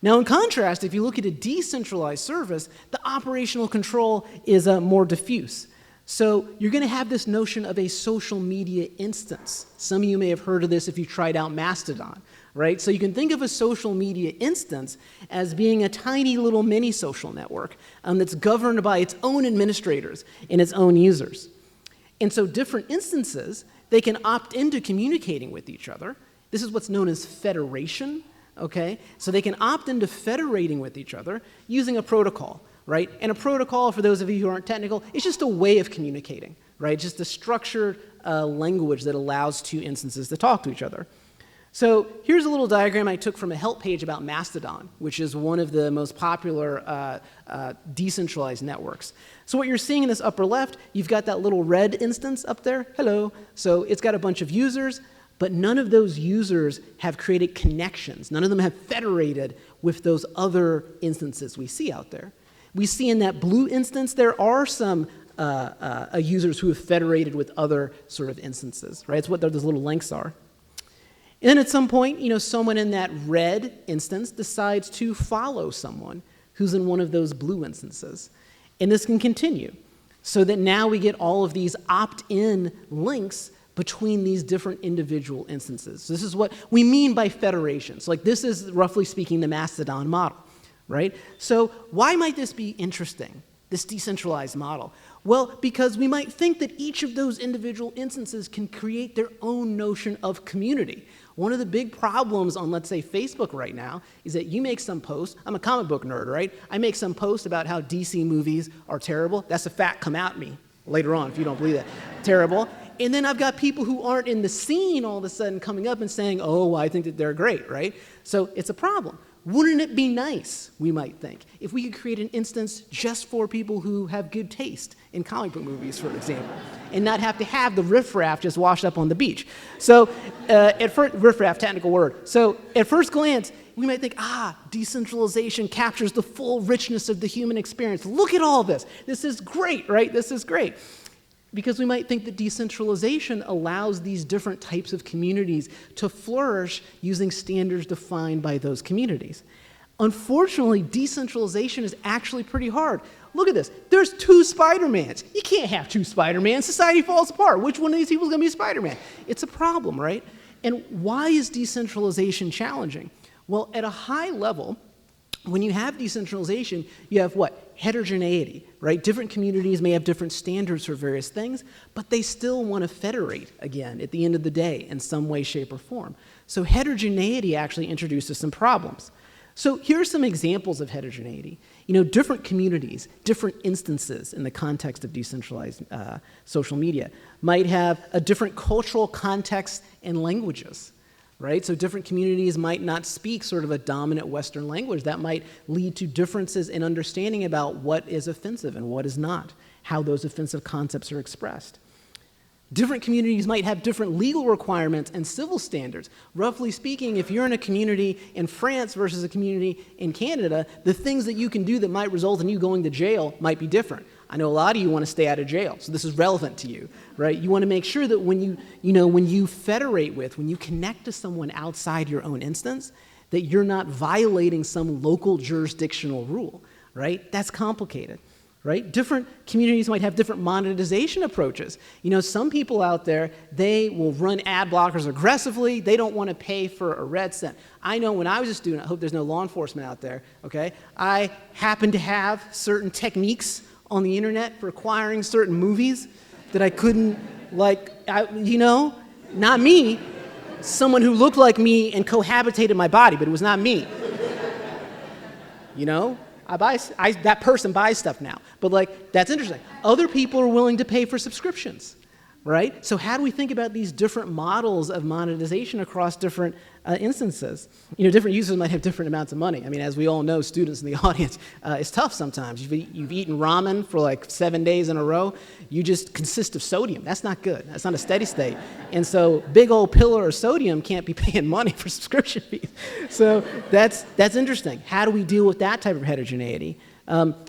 Now, in contrast, if you look at a decentralized service, the operational control is more diffuse. So you're going to have this notion of a social media instance. Some of you may have heard of this if you tried out Mastodon, right? So you can think of a social media instance as being a tiny little mini social network that's governed by its own administrators and its own users. And so different instances, they can opt into communicating with each other. This is what's known as federation, okay? So they can opt into federating with each other using a protocol. Right? And a protocol, for those of you who aren't technical, is just a way of communicating, right? Just a structured language that allows two instances to talk to each other. So here's a little diagram I took from a help page about Mastodon, which is one of the most popular decentralized networks. So what you're seeing in this upper left, you've got that little red instance up there. Hello. So it's got a bunch of users, but none of those users have created connections. None of them have federated with those other instances we see out there. We see in that blue instance, there are some users who have federated with other sort of instances, right? It's what those little links are. And then at some point, you know, someone in that red instance decides to follow someone who's in one of those blue instances. And this can continue so that now we get all of these opt-in links between these different individual instances. So this is what we mean by federation. So like this is, roughly speaking, the Mastodon model. Right? So why might this be interesting, this decentralized model? Well, because we might think that each of those individual instances can create their own notion of community. One of the big problems on, let's say, Facebook right now is that you make some post. I'm a comic book nerd, right? I make some post about how DC movies are terrible. That's a fact. Come at me later on if you don't believe that. Terrible. And then I've got people who aren't in the scene all of a sudden coming up and saying, oh, I think that they're great, right? So it's a problem. Wouldn't it be nice, we might think, if we could create an instance just for people who have good taste in comic book movies, for example, and not have to have the riffraff just washed up on the beach? So at first, riffraff, technical word. So at first glance, we might think, decentralization captures the full richness of the human experience. Look at all this. This is great, right? This is great. Because we might think that decentralization allows these different types of communities to flourish using standards defined by those communities. Unfortunately, decentralization is actually pretty hard. Look at this. There's 2 Spider-Mans. You can't have 2 Spider-Mans. Society falls apart. Which one of these people is going to be Spider-Man? It's a problem, right? And why is decentralization challenging? Well, at a high level, when you have decentralization, you have what? Heterogeneity, right? Different communities may have different standards for various things, but they still want to federate, again, at the end of the day, in some way, shape, or form. So heterogeneity actually introduces some problems. So here are some examples of heterogeneity. Different communities, different instances in the context of decentralized social media might have a different cultural context and languages. Right? So different communities might not speak sort of a dominant Western language. That might lead to differences in understanding about what is offensive and what is not, how those offensive concepts are expressed. Different communities might have different legal requirements and civil standards. Roughly speaking, if you're in a community in France versus a community in Canada, the things that you can do that might result in you going to jail might be different. I know a lot of you want to stay out of jail, so this is relevant to you, right? You want to make sure that when you federate with, when you connect to someone outside your own instance, that you're not violating some local jurisdictional rule, right? That's complicated, right? Different communities might have different monetization approaches. Some people out there, they will run ad blockers aggressively. They don't want to pay for a red cent. I know when I was a student, I hope there's no law enforcement out there, okay? I happened to have certain techniques on the internet for acquiring certain movies that I couldn't, not me, someone who looked like me and cohabitated my body, but it was not me. That person buys stuff now. But that's interesting. Other people are willing to pay for subscriptions, right? So how do we think about these different models of monetization across different instances? Different users might have different amounts of money. I mean, as we all know, students in the audience, it's tough sometimes. You've eaten ramen for 7 days in a row. You just consist of sodium. That's not good. That's not a steady state. And so big old pillar of sodium can't be paying money for subscription fees. So that's interesting. How do we deal with that type of heterogeneity?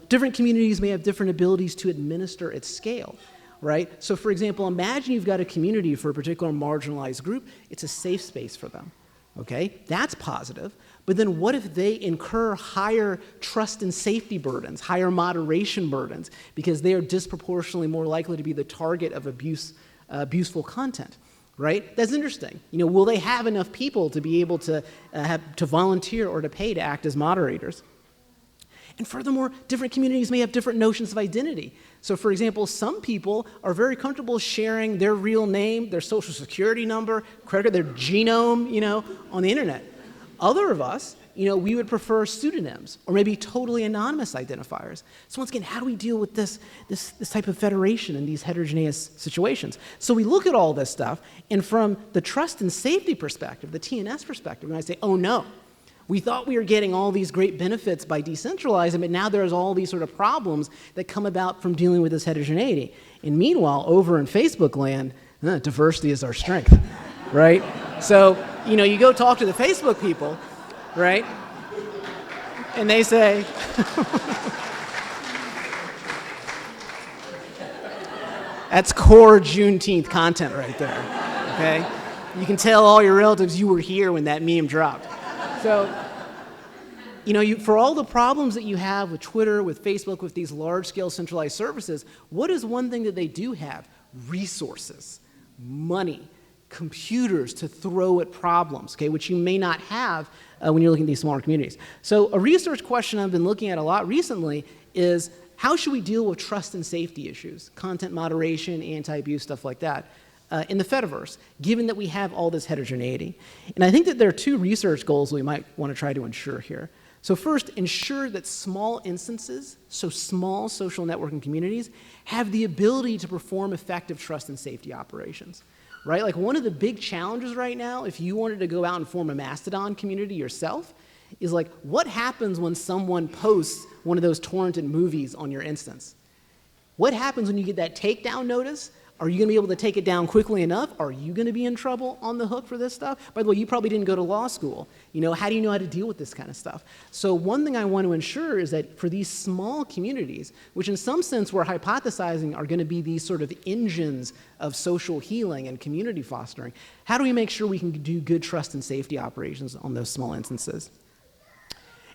Different communities may have different abilities to administer at scale. Right? So for example, imagine you've got a community for a particular marginalized group. It's a safe space for them. Okay? That's positive. But then what if they incur higher trust and safety burdens, higher moderation burdens, because they are disproportionately more likely to be the target of abuseful content? Right? That's interesting. Will they have enough people to be able to volunteer or to pay to act as moderators? And furthermore, different communities may have different notions of identity. So for example, some people are very comfortable sharing their real name, their social security number, their genome, on the internet. Other of us, we would prefer pseudonyms or maybe totally anonymous identifiers. So once again, how do we deal with this type of federation in these heterogeneous situations? So we look at all this stuff, and from the trust and safety perspective, the TNS perspective, when I say, oh no, we thought we were getting all these great benefits by decentralizing, but now there's all these sort of problems that come about from dealing with this heterogeneity. And meanwhile, over in Facebook land, diversity is our strength, right? So, you go talk to the Facebook people, right? And they say, that's core Juneteenth content right there, okay? You can tell all your relatives you were here when that meme dropped. So, for all the problems that you have with Twitter, with Facebook, with these large-scale centralized services, what is one thing that they do have? Resources, money, computers to throw at problems, okay, which you may not have when you're looking at these smaller communities. So a research question I've been looking at a lot recently is how should we deal with trust and safety issues, content moderation, anti-abuse, stuff like that, in the Fediverse, given that we have all this heterogeneity? And I think that there are two research goals we might want to try to ensure here. So first, ensure that small instances, so small social networking communities, have the ability to perform effective trust and safety operations, right? Like one of the big challenges right now, if you wanted to go out and form a Mastodon community yourself, is like, what happens when someone posts one of those torrented movies on your instance? What happens when you get that takedown notice? Are you going to be able to take it down quickly enough? Are you going to be in trouble on the hook for this stuff? By the way, you probably didn't go to law school. You know, how do you know how to deal with this kind of stuff? So one thing I want to ensure is that for these small communities, which in some sense we're hypothesizing are going to be these sort of engines of social healing and community fostering, how do we make sure we can do good trust and safety operations on those small instances?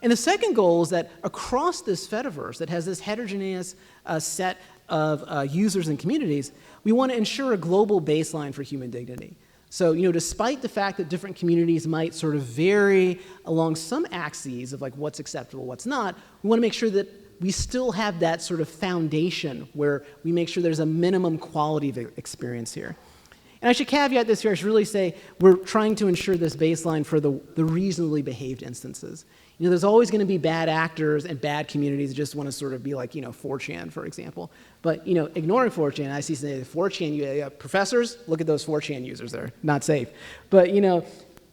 And the second goal is that across this Fediverse that has this heterogeneous set of users and communities, we want to ensure a global baseline for human dignity. So, you know, despite the fact that different communities might sort of vary along some axes of like what's acceptable, what's not, we want to make sure that we still have that sort of foundation where we make sure there's a minimum quality of experience here. And I should caveat this here, I should really say we're trying to ensure this baseline for the reasonably behaved instances. You know, there's always going to be bad actors and bad communities that just want to sort of be like, you know, 4chan, for example. But, you know, ignoring 4chan, I see say 4chan, professors, look at those 4chan users there, not safe. But, you know,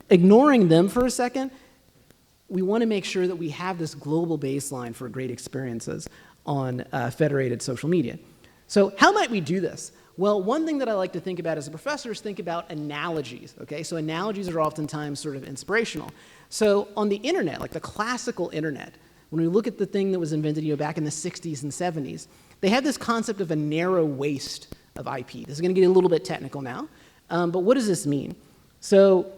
ignoring them for a second, we want to make sure that we have this global baseline for great experiences on federated social media. So how might we do this? Well, one thing that I like to think about as a professor is think about analogies, okay? So analogies are oftentimes sort of inspirational. So on the internet, like the classical internet, when we look at the thing that was invented, you know, back in the 60s and 70s, they had this concept of a narrow waist of IP. This is going to get a little bit technical now, but what does this mean? So,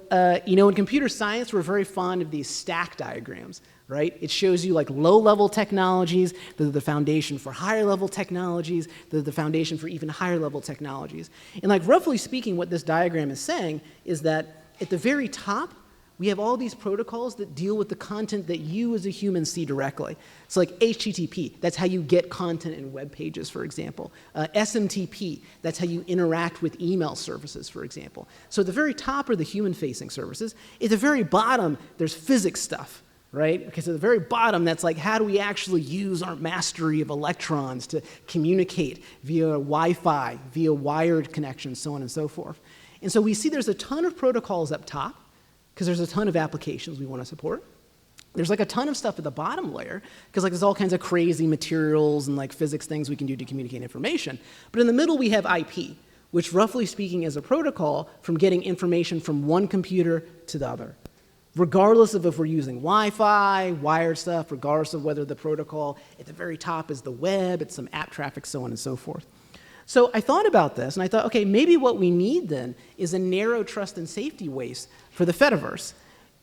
you know, in computer science, we're very fond of these stack diagrams, right? It shows you like low-level technologies that are the foundation for higher-level technologies, that are the foundation for even higher-level technologies. And like roughly speaking, what this diagram is saying is that at the very top, we have all these protocols that deal with the content that you as a human see directly. So like HTTP, that's how you get content in web pages, for example. SMTP, that's how you interact with email services, for example. So at the very top are the human-facing services. At the very bottom, there's physics stuff, right? Because at the very bottom, that's like, how do we actually use our mastery of electrons to communicate via Wi-Fi, via wired connections, so on and so forth. And so we see there's a ton of protocols up top, because there's a ton of applications we want to support. There's like a ton of stuff at the bottom layer, because like there's all kinds of crazy materials and like physics things we can do to communicate information. But in the middle, we have IP, which roughly speaking is a protocol from getting information from one computer to the other, regardless of if we're using Wi-Fi, wired stuff, regardless of whether the protocol at the very top is the web, it's some app traffic, so on and so forth. So I thought about this, and I thought, okay, maybe what we need then is a narrow trust and safety waist for the Fediverse.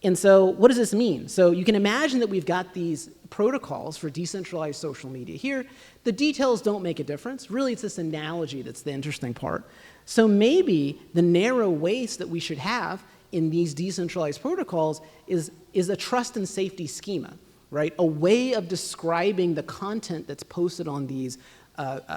And so what does this mean? So you can imagine that we've got these protocols for decentralized social media here. The details don't make a difference. Really, it's this analogy that's the interesting part. So maybe the narrow waist that we should have in these decentralized protocols is a trust and safety schema, right? A way of describing the content that's posted on these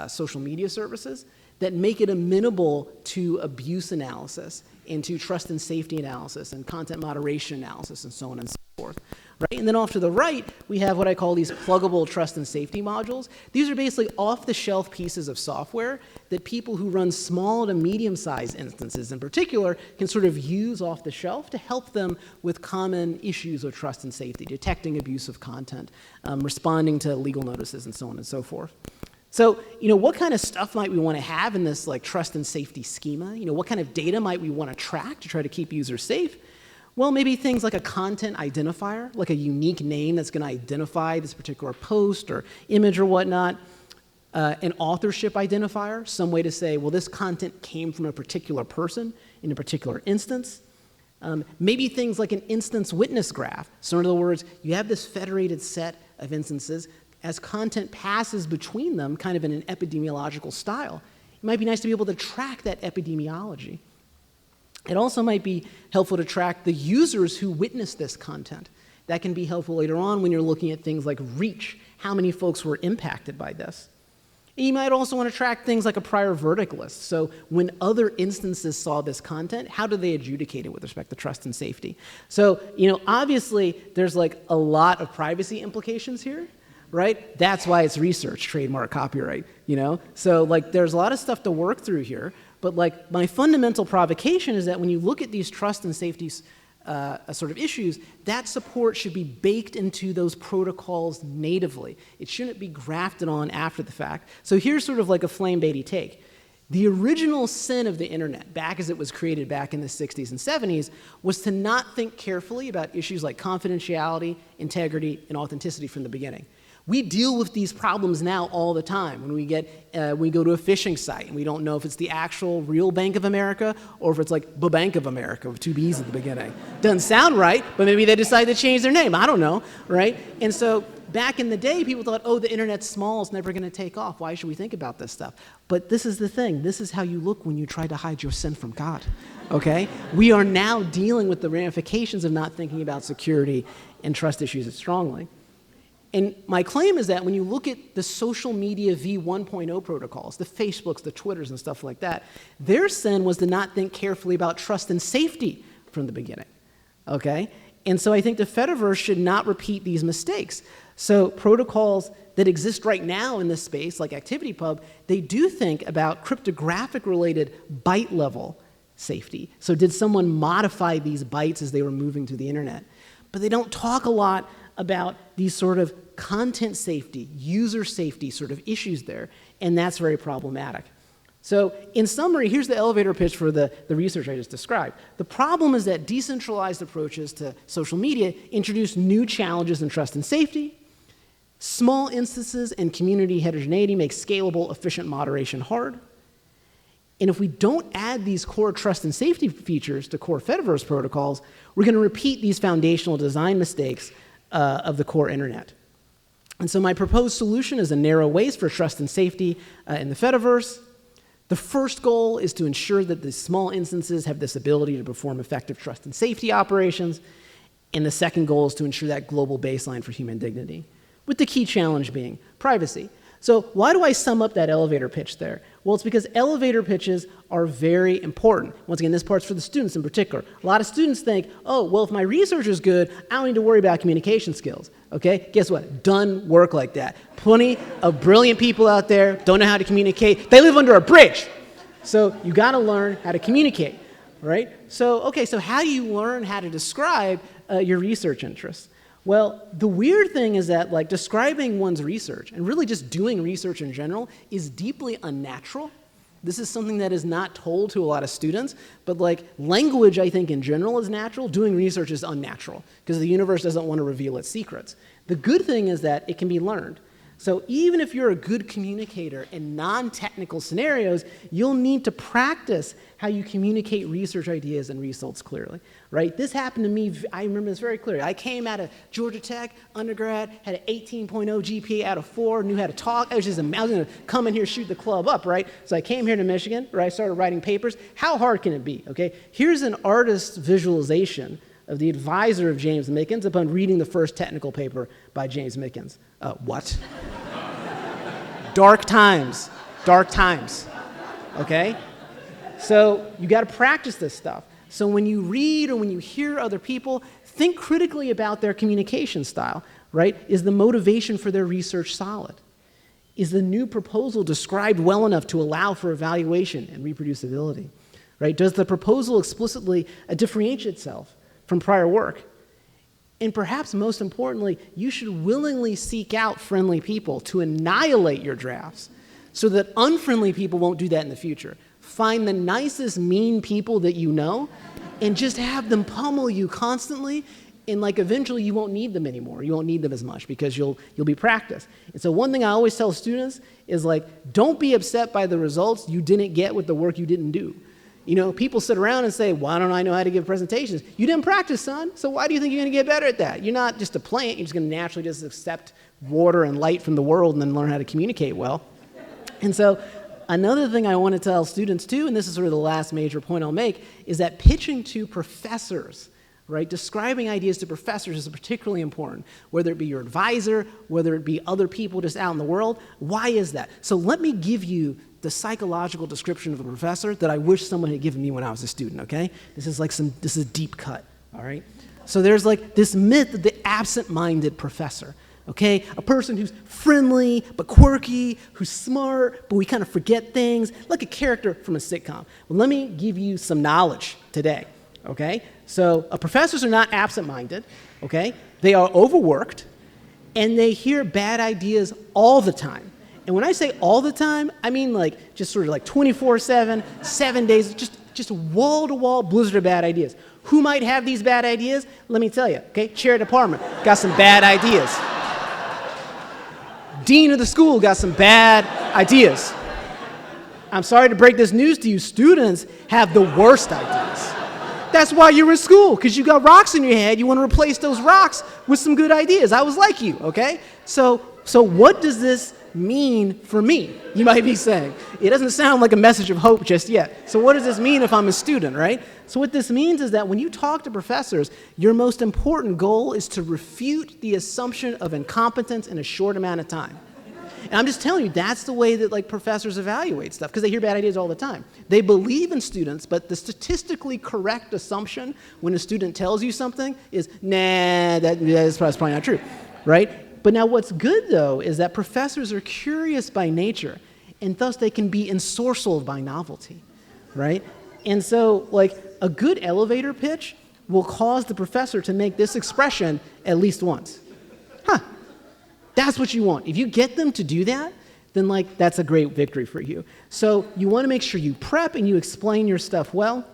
social media services that make it amenable to abuse analysis and to trust and safety analysis and content moderation analysis and so on and so forth. Right? And then off to the right, we have what I call these pluggable trust and safety modules. These are basically off-the-shelf pieces of software that people who run small to medium-sized instances in particular can sort of use off the shelf to help them with common issues of trust and safety, detecting abusive content, responding to legal notices, and so on and so forth. So, you know, what kind of stuff might we want to have in this like trust and safety schema? You know, what kind of data might we want to track to try to keep users safe? Well, maybe things like a content identifier, like a unique name that's going to identify this particular post or image or whatnot. An authorship identifier, some way to say, well, this content came from a particular person in a particular instance. Maybe things like an instance witness graph. So in other words, you have this federated set of instances. As content passes between them, kind of in an epidemiological style, it might be nice to be able to track that epidemiology. It also might be helpful to track the users who witness this content. That can be helpful later on when you're looking at things like reach, how many folks were impacted by this. And you might also want to track things like a prior verdict list. So when other instances saw this content, how do they adjudicate it with respect to trust and safety? So, obviously there's like a lot of privacy implications here, right? That's why it's research, trademark, copyright, So like there's a lot of stuff to work through here, but like my fundamental provocation is that when you look at these trust and safety sort of issues, that support should be baked into those protocols natively. It shouldn't be grafted on after the fact. So here's sort of like a flame-baity take. The original sin of the internet, back as it was created back in the 60s and 70s, was to not think carefully about issues like confidentiality, integrity, and authenticity from the beginning. We deal with these problems now all the time when we go to a phishing site and we don't know if it's the actual real Bank of America or if it's like the Bank of America with two B's at the beginning. Doesn't sound right, but maybe they decided to change their name. I don't know, right? And so back in the day, people thought, oh, the internet's small, it's never going to take off. Why should we think about this stuff? But this is the thing. This is how you look when you try to hide your sin from God, okay? We are now dealing with the ramifications of not thinking about security and trust issues strongly. And my claim is that when you look at the social media v1.0 protocols, the Facebooks, the Twitters, and stuff like that, their sin was to not think carefully about trust and safety from the beginning, okay? And so I think the Fediverse should not repeat these mistakes. So protocols that exist right now in this space, like ActivityPub, they do think about cryptographic-related byte-level safety. So did someone modify these bytes as they were moving through the internet? But they don't talk a lot about these sort of content safety, user safety sort of issues there, and that's very problematic. So in summary, here's the elevator pitch for the research I just described. The problem is that decentralized approaches to social media introduce new challenges in trust and safety. Small instances and community heterogeneity make scalable, efficient moderation hard. And if we don't add these core trust and safety features to core Fediverse protocols, we're going to repeat these foundational design mistakes of the core internet. And so my proposed solution is a narrow ways for trust and safety in the Fediverse. The first goal is to ensure that the small instances have this ability to perform effective trust and safety operations. And the second goal is to ensure that global baseline for human dignity, with the key challenge being privacy. So why do I sum up that elevator pitch there? Well, it's because elevator pitches are very important. Once again, this part's for the students in particular. A lot of students think, oh, well, if my research is good, I don't need to worry about communication skills. Okay? Guess what? Doesn't work like that. Plenty of brilliant people out there don't know how to communicate. They live under a bridge. So you got to learn how to communicate, right? So, okay, so how do you learn how to describe your research interests? Well, the weird thing is that like describing one's research and really just doing research in general is deeply unnatural. This is something that is not told to a lot of students, but like language, I think in general is natural. Doing research is unnatural because the universe doesn't want to reveal its secrets. The good thing is that it can be learned. So even if you're a good communicator in non-technical scenarios, you'll need to practice how you communicate research ideas and results clearly, right? This happened to me, I remember this very clearly. I came out of Georgia Tech, undergrad, had an 18.0 GPA out of 4, knew how to talk. I was going to come in here, shoot the club up, right? So I came here to Michigan, right? I started writing papers. How hard can it be, okay? Here's an artist's visualization of the advisor of James Mickens upon reading the first technical paper by James Mickens. What? Dark times, okay? So you got to practice this stuff. So when you read or when you hear other people, think critically about their communication style, right? Is the motivation for their research solid? Is the new proposal described well enough to allow for evaluation and reproducibility, right? Does the proposal explicitly differentiate itself from prior work? And perhaps most importantly, you should willingly seek out friendly people to annihilate your drafts so that unfriendly people won't do that in the future. Find the nicest mean people that you know and just have them pummel you constantly, and like eventually you won't need them anymore. You won't need them as much because you'll be practiced. And so one thing I always tell students is like, don't be upset by the results you didn't get with the work you didn't do. You know, people sit around and say, why don't I know how to give presentations? You didn't practice, son, so why do you think you're going to get better at that? You're not just a plant. You're just going to naturally just accept water and light from the world and then learn how to communicate well. And so another thing I want to tell students too, and this is sort of the last major point I'll make, is that pitching to professors, right? Describing ideas to professors is particularly important, whether it be your advisor, whether it be other people just out in the world. Why is that? So let me give you the psychological description of a professor that I wish someone had given me when I was a student, okay? This is a deep cut, all right? So there's like this myth of the absent-minded professor, okay? A person who's friendly but quirky, who's smart, but we kind of forget things, like a character from a sitcom. Well, let me give you some knowledge today, okay? So professors are not absent-minded, okay? They are overworked, and they hear bad ideas all the time. And when I say all the time, I mean like just sort of like 24/7, 7 days, just wall-to-wall blizzard of bad ideas. Who might have these bad ideas? Let me tell you, okay? Chair of department got some bad ideas. Dean of the school got some bad ideas. I'm sorry to break this news to you, students have the worst ideas. That's why you're in school, because you got rocks in your head. You want to replace those rocks with some good ideas. I was like you, okay? So what does this mean for me? You might be saying. It doesn't sound like a message of hope just yet. So what does this mean if I'm a student, right? So what this means is that when you talk to professors, your most important goal is to refute the assumption of incompetence in a short amount of time. And I'm just telling you, that's the way that like professors evaluate stuff, because they hear bad ideas all the time. They believe in students, but the statistically correct assumption when a student tells you something is, nah, that's probably not true, right? But now what's good, though, is that professors are curious by nature, and thus they can be ensorcelled by novelty, right? And so, like, a good elevator pitch will cause the professor to make this expression at least once. Huh. That's what you want. If you get them to do that, then like that's a great victory for you. So you want to make sure you prep and you explain your stuff well.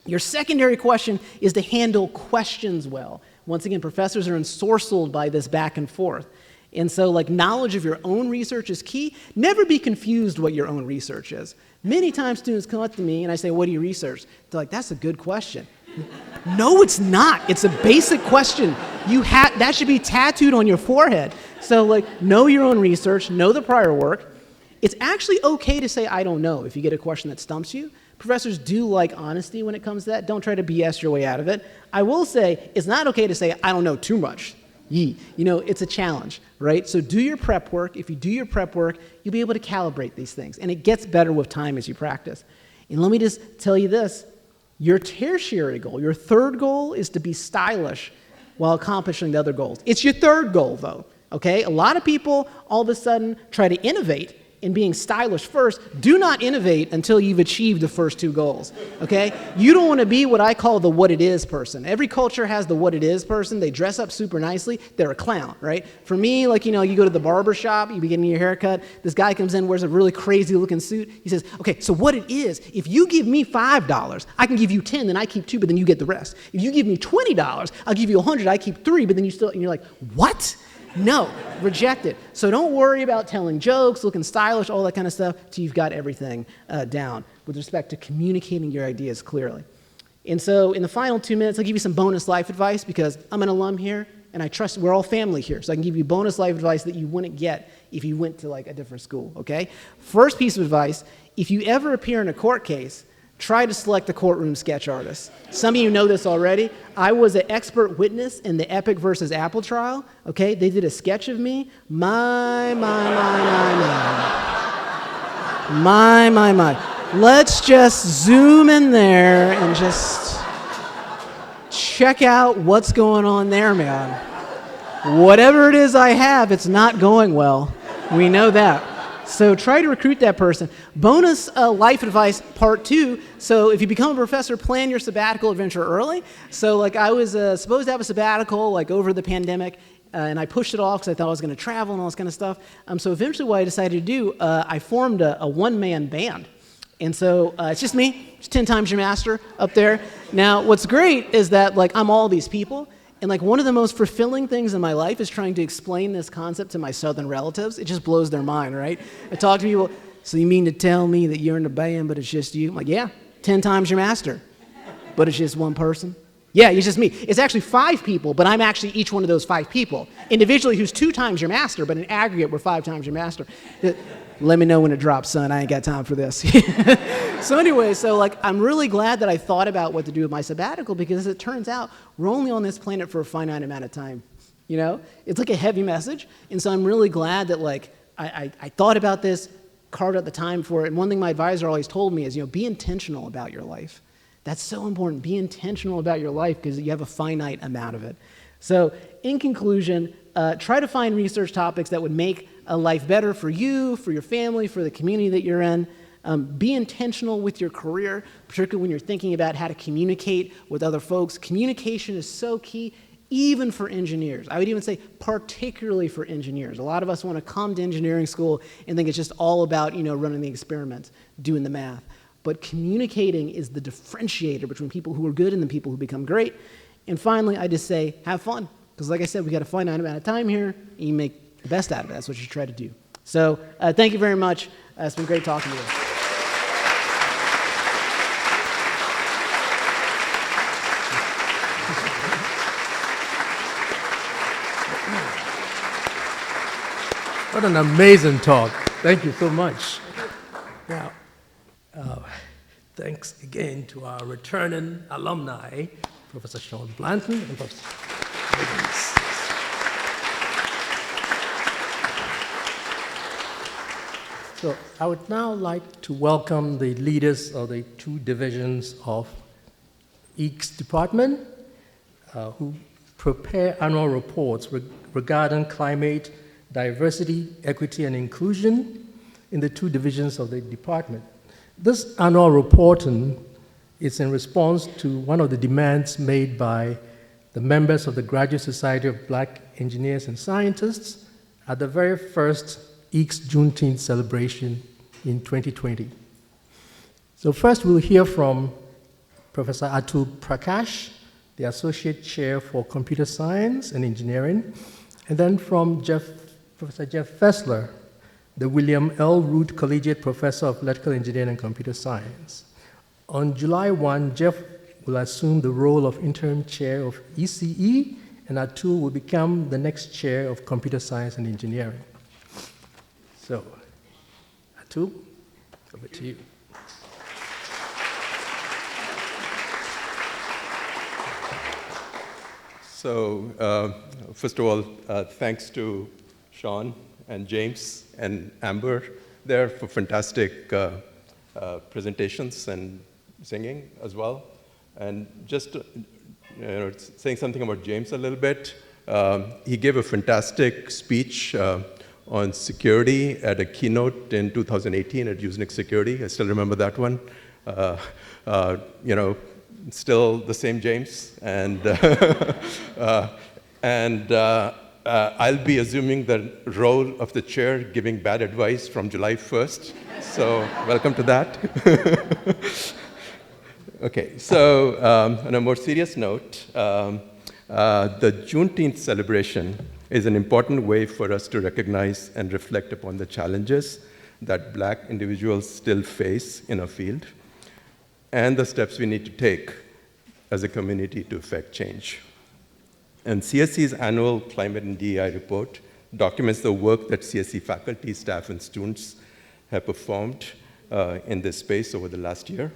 Your secondary question is to handle questions well. Once again, professors are ensorcelled by this back and forth. And so like knowledge of your own research is key. Never be confused what your own research is. Many times students come up to me and I say, what do you research? They're like, that's a good question. No, it's not. It's a basic question. That should be tattooed on your forehead. So like, know your own research, know the prior work. It's actually okay to say, I don't know, if you get a question that stumps you. Professors do like honesty when it comes to that. Don't try to BS your way out of it. I will say, it's not okay to say, I don't know too much. You know, it's a challenge, right? So do your prep work. If you do your prep work, you'll be able to calibrate these things. And it gets better with time as you practice. And let me just tell you this. Your tertiary goal, your third goal is to be stylish while accomplishing the other goals. It's your third goal, though, okay? A lot of people all of a sudden try to innovate in being stylish first. Do not innovate until you've achieved the first two goals, okay? You don't want to be what I call the what it is person. Every culture has the what it is person. They dress up super nicely. They're a clown, right? For me, like, you know, you go to the barber shop, you be getting your hair cut. This guy comes in, wears a really crazy looking suit. He says, okay, so what it is, if you give me $5, I can give you 10, then I keep 2, but then you get the rest. If you give me $20, I'll give you 100, I keep 3, but then and you're like, what? No, reject it. So don't worry about telling jokes, looking stylish, all that kind of stuff, till you've got everything down with respect to communicating your ideas clearly. And so in the final 2 minutes, I'll give you some bonus life advice because I'm an alum here, and I trust we're all family here, so I can give you bonus life advice that you wouldn't get if you went to like a different school, okay? First piece of advice, if you ever appear in a court case, try to select a courtroom sketch artist. Some of you know this already. I was an expert witness in the Epic versus Apple trial, okay? They did a sketch of me. My. Let's just zoom in there and just check out what's going on there, man. Whatever it is I have, it's not going well. We know that. So try to recruit that person. Bonus life advice part 2. So if you become a professor, plan your sabbatical adventure early. So like I was supposed to have a sabbatical like over the pandemic, and I pushed it off because I thought I was going to travel and all this kind of stuff. So eventually what I decided to do, I formed a one-man band. And so it's just me, it's 10 times your master up there. Now what's great is that like I'm all these people. And like one of the most fulfilling things in my life is trying to explain this concept to my southern relatives. It just blows their mind, right? I talk to people, so you mean to tell me that you're in a band, but it's just you? I'm like, yeah, 10 times your master, but it's just one person. Yeah, it's just me. It's actually 5 people, but I'm actually each one of those 5 people. Individually, who's 2 times your master, but in aggregate, we're 5 times your master. Let me know when it drops, son. I ain't got time for this. So anyway, I'm really glad that I thought about what to do with my sabbatical, because as it turns out, we're only on this planet for a finite amount of time. It's like a heavy message. And so I'm really glad that I thought about this, carved out the time for it. And one thing my advisor always told me is, be intentional about your life. That's so important. Be intentional about your life because you have a finite amount of it. So in conclusion, try to find research topics that would make a life better for you, for your family, for the community that you're in. Be intentional with your career, particularly when you're thinking about how to communicate with other folks. Communication is so key, even for engineers. I would even say particularly for engineers. A lot of us want to come to engineering school and think it's just all about, running the experiments, doing the math. But communicating is the differentiator between people who are good and the people who become great. And finally, I just say, have fun. Because like I said, we got a finite amount of time here, and you make the best out of it. That's what you try to do. So thank you very much. It's been great talking to you. What an amazing talk. Thank you so much. Now, thanks again to our returning alumni, Professor Shawn Blanton and Professor Mickens. So I would now like to welcome the leaders of the two divisions of EECS department who prepare annual reports regarding climate, diversity, equity, and inclusion in the two divisions of the department. This annual reporting is in response to one of the demands made by the members of the Graduate Society of Black Engineers and Scientists at the very first EECS Juneteenth celebration in 2020. So first we'll hear from Professor Atul Prakash, the Associate Chair for Computer Science and Engineering, and then from Professor Jeff Fessler, the William L. Root Collegiate Professor of Electrical Engineering and Computer Science. On July 1, Jeff will assume the role of interim chair of ECE, and Atul will become the next chair of Computer Science and Engineering. So, Atul, over to you. So, first of all, thanks to Shawn and James and Amber there for fantastic presentations and singing as well. And just saying something about James a little bit, he gave a fantastic speech on security at a keynote in 2018 at Usenix Security. I still remember that one. Still the same James, and I'll be assuming the role of the chair giving bad advice from July 1st, so welcome to that. Okay, so on a more serious note, the Juneteenth celebration is an important way for us to recognize and reflect upon the challenges that Black individuals still face in our field, and the steps we need to take as a community to effect change. And CSC's annual Climate and DEI report documents the work that CSC faculty, staff, and students have performed in this space over the last year.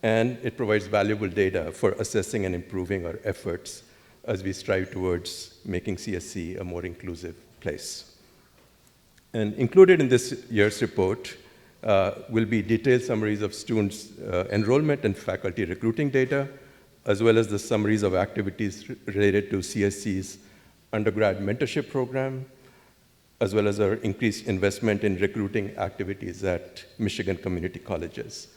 And it provides valuable data for assessing and improving our efforts as we strive towards making CSC a more inclusive place. And included in this year's report will be detailed summaries of students' enrollment and faculty recruiting data, as well as the summaries of activities related to CSC's undergrad mentorship program, as well as our increased investment in recruiting activities at Michigan community colleges,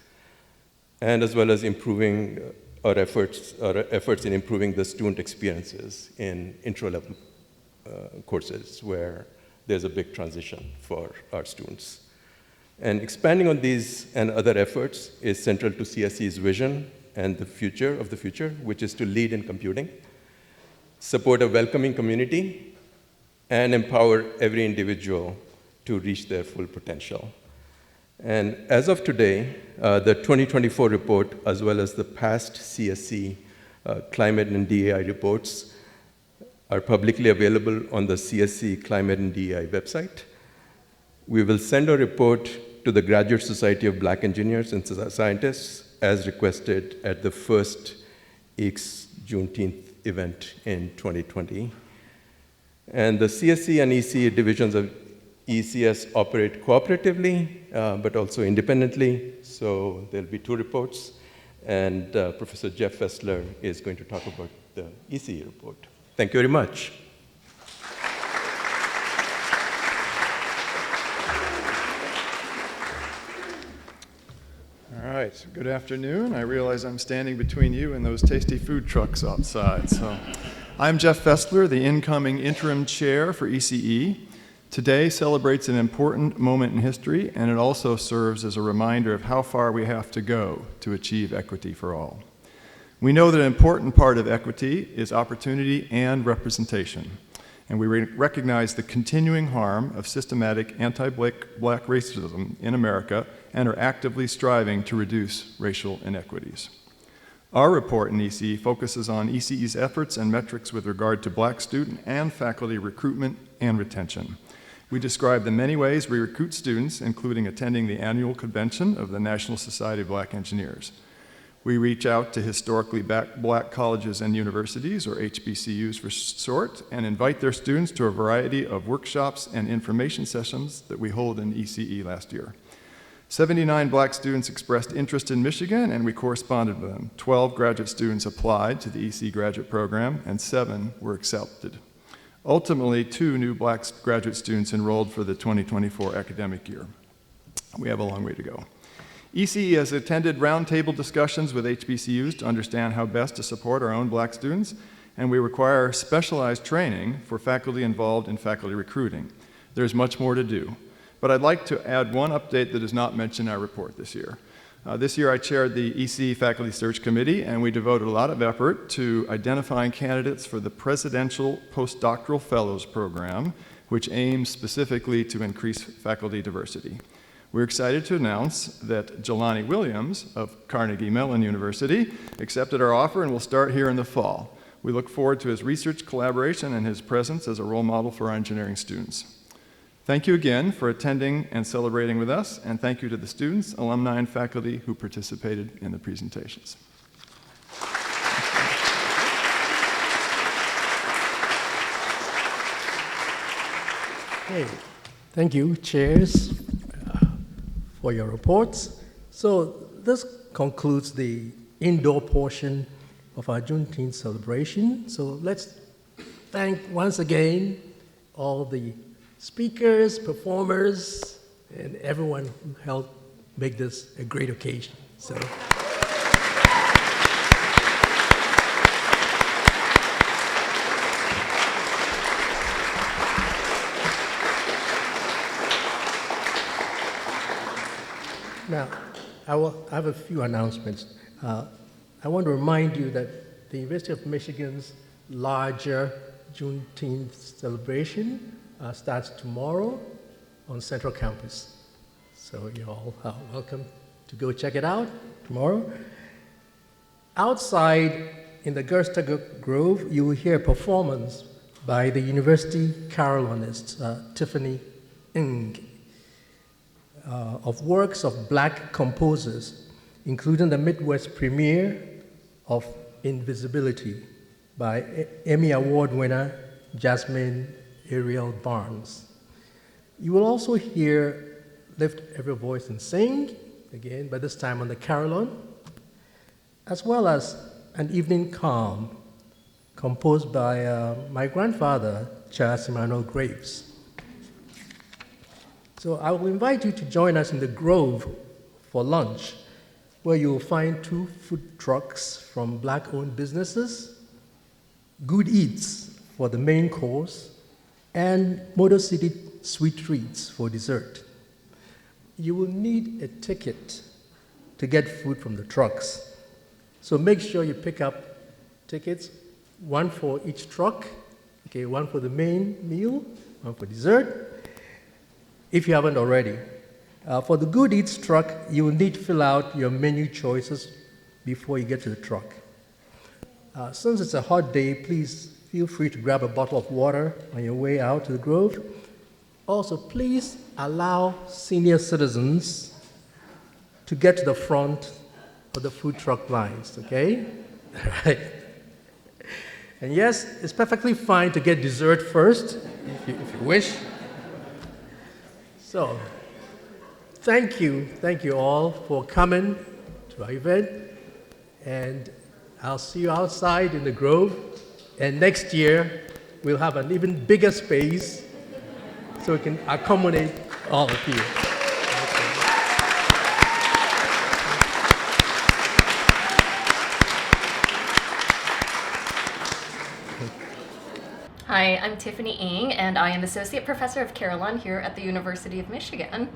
and as well as improving our efforts in improving the student experiences in intro-level courses where there's a big transition for our students. And expanding on these and other efforts is central to CSC's vision and the future, which is to lead in computing, support a welcoming community, and empower every individual to reach their full potential. And as of today, the 2024 report, as well as the past CSC climate and DEI reports, are publicly available on the CSC Climate and DEI website. We will send a report to the Graduate Society of Black Engineers and Scientists as requested at the first EECS Juneteenth event in 2020. And the CSE and ECE divisions of EECS operate cooperatively, but also independently. So there'll be 2 reports. And Professor Jeff Fessler is going to talk about the ECE report. Thank you very much. All right, good afternoon. I realize I'm standing between you and those tasty food trucks outside. So I'm Jeff Fessler, the incoming interim chair for ECE. Today celebrates an important moment in history, and it also serves as a reminder of how far we have to go to achieve equity for all. We know that an important part of equity is opportunity and representation, and we recognize the continuing harm of systematic anti-black racism in America and are actively striving to reduce racial inequities. Our report in ECE focuses on ECE's efforts and metrics with regard to black student and faculty recruitment and retention. We describe the many ways we recruit students, including attending the annual convention of the National Society of Black Engineers. We reach out to historically black colleges and universities, or HBCUs for short, and invite their students to a variety of workshops and information sessions that we hold in ECE last year. 79 black students expressed interest in Michigan, and we corresponded with them. 12 graduate students applied to the ECE graduate program, and 7 were accepted. Ultimately, 2 new black graduate students enrolled for the 2024 academic year. We have a long way to go. ECE has attended roundtable discussions with HBCUs to understand how best to support our own black students, and we require specialized training for faculty involved in faculty recruiting. There's much more to do, but I'd like to add one update that is not mentioned in our report this year. This year I chaired the ECE Faculty Search Committee, and we devoted a lot of effort to identifying candidates for the Presidential Postdoctoral Fellows Program, which aims specifically to increase faculty diversity. We're excited to announce that Jelani Williams of Carnegie Mellon University accepted our offer and will start here in the fall. We look forward to his research collaboration and his presence as a role model for our engineering students. Thank you again for attending and celebrating with us, and thank you to the students, alumni, and faculty who participated in the presentations. Okay, thank you, chairs, for your reports. So this concludes the indoor portion of our Juneteenth celebration. So let's thank once again all the speakers, performers, and everyone who helped make this a great occasion. So. Now, I have a few announcements. I want to remind you that the University of Michigan's larger Juneteenth celebration starts tomorrow on Central Campus. So you're all welcome to go check it out tomorrow. Outside in the Gerster Grove, you will hear a performance by the University Carillonist, Tiffany of works of black composers, including the Midwest premiere of Invisibility by Emmy Award winner Jasmine Ariel Barnes. You will also hear Lift Every Voice and Sing, again, but this time on the Carillon, as well as An Evening Calm, composed by my grandfather, Charles Emmanuel Graves. So I will invite you to join us in the Grove for lunch, where you will find 2 food trucks from black-owned businesses, good eats for the main course, and Motor City sweet treats for dessert. You will need a ticket to get food from the trucks. So make sure you pick up tickets, 1 for each truck, okay, 1 for the main meal, 1 for dessert, if you haven't already. For the Good Eats truck, you will need to fill out your menu choices before you get to the truck. Since it's a hot day, please feel free to grab a bottle of water on your way out to the Grove. Also, please allow senior citizens to get to the front of the food truck lines, okay? All right. And yes, it's perfectly fine to get dessert first, if you wish. So, thank you all for coming to our event, and I'll see you outside in the Grove, and next year we'll have an even bigger space so we can accommodate all of you. Hi, I'm Tiffany Ng, and I am Associate Professor of Carillon here at the University of Michigan.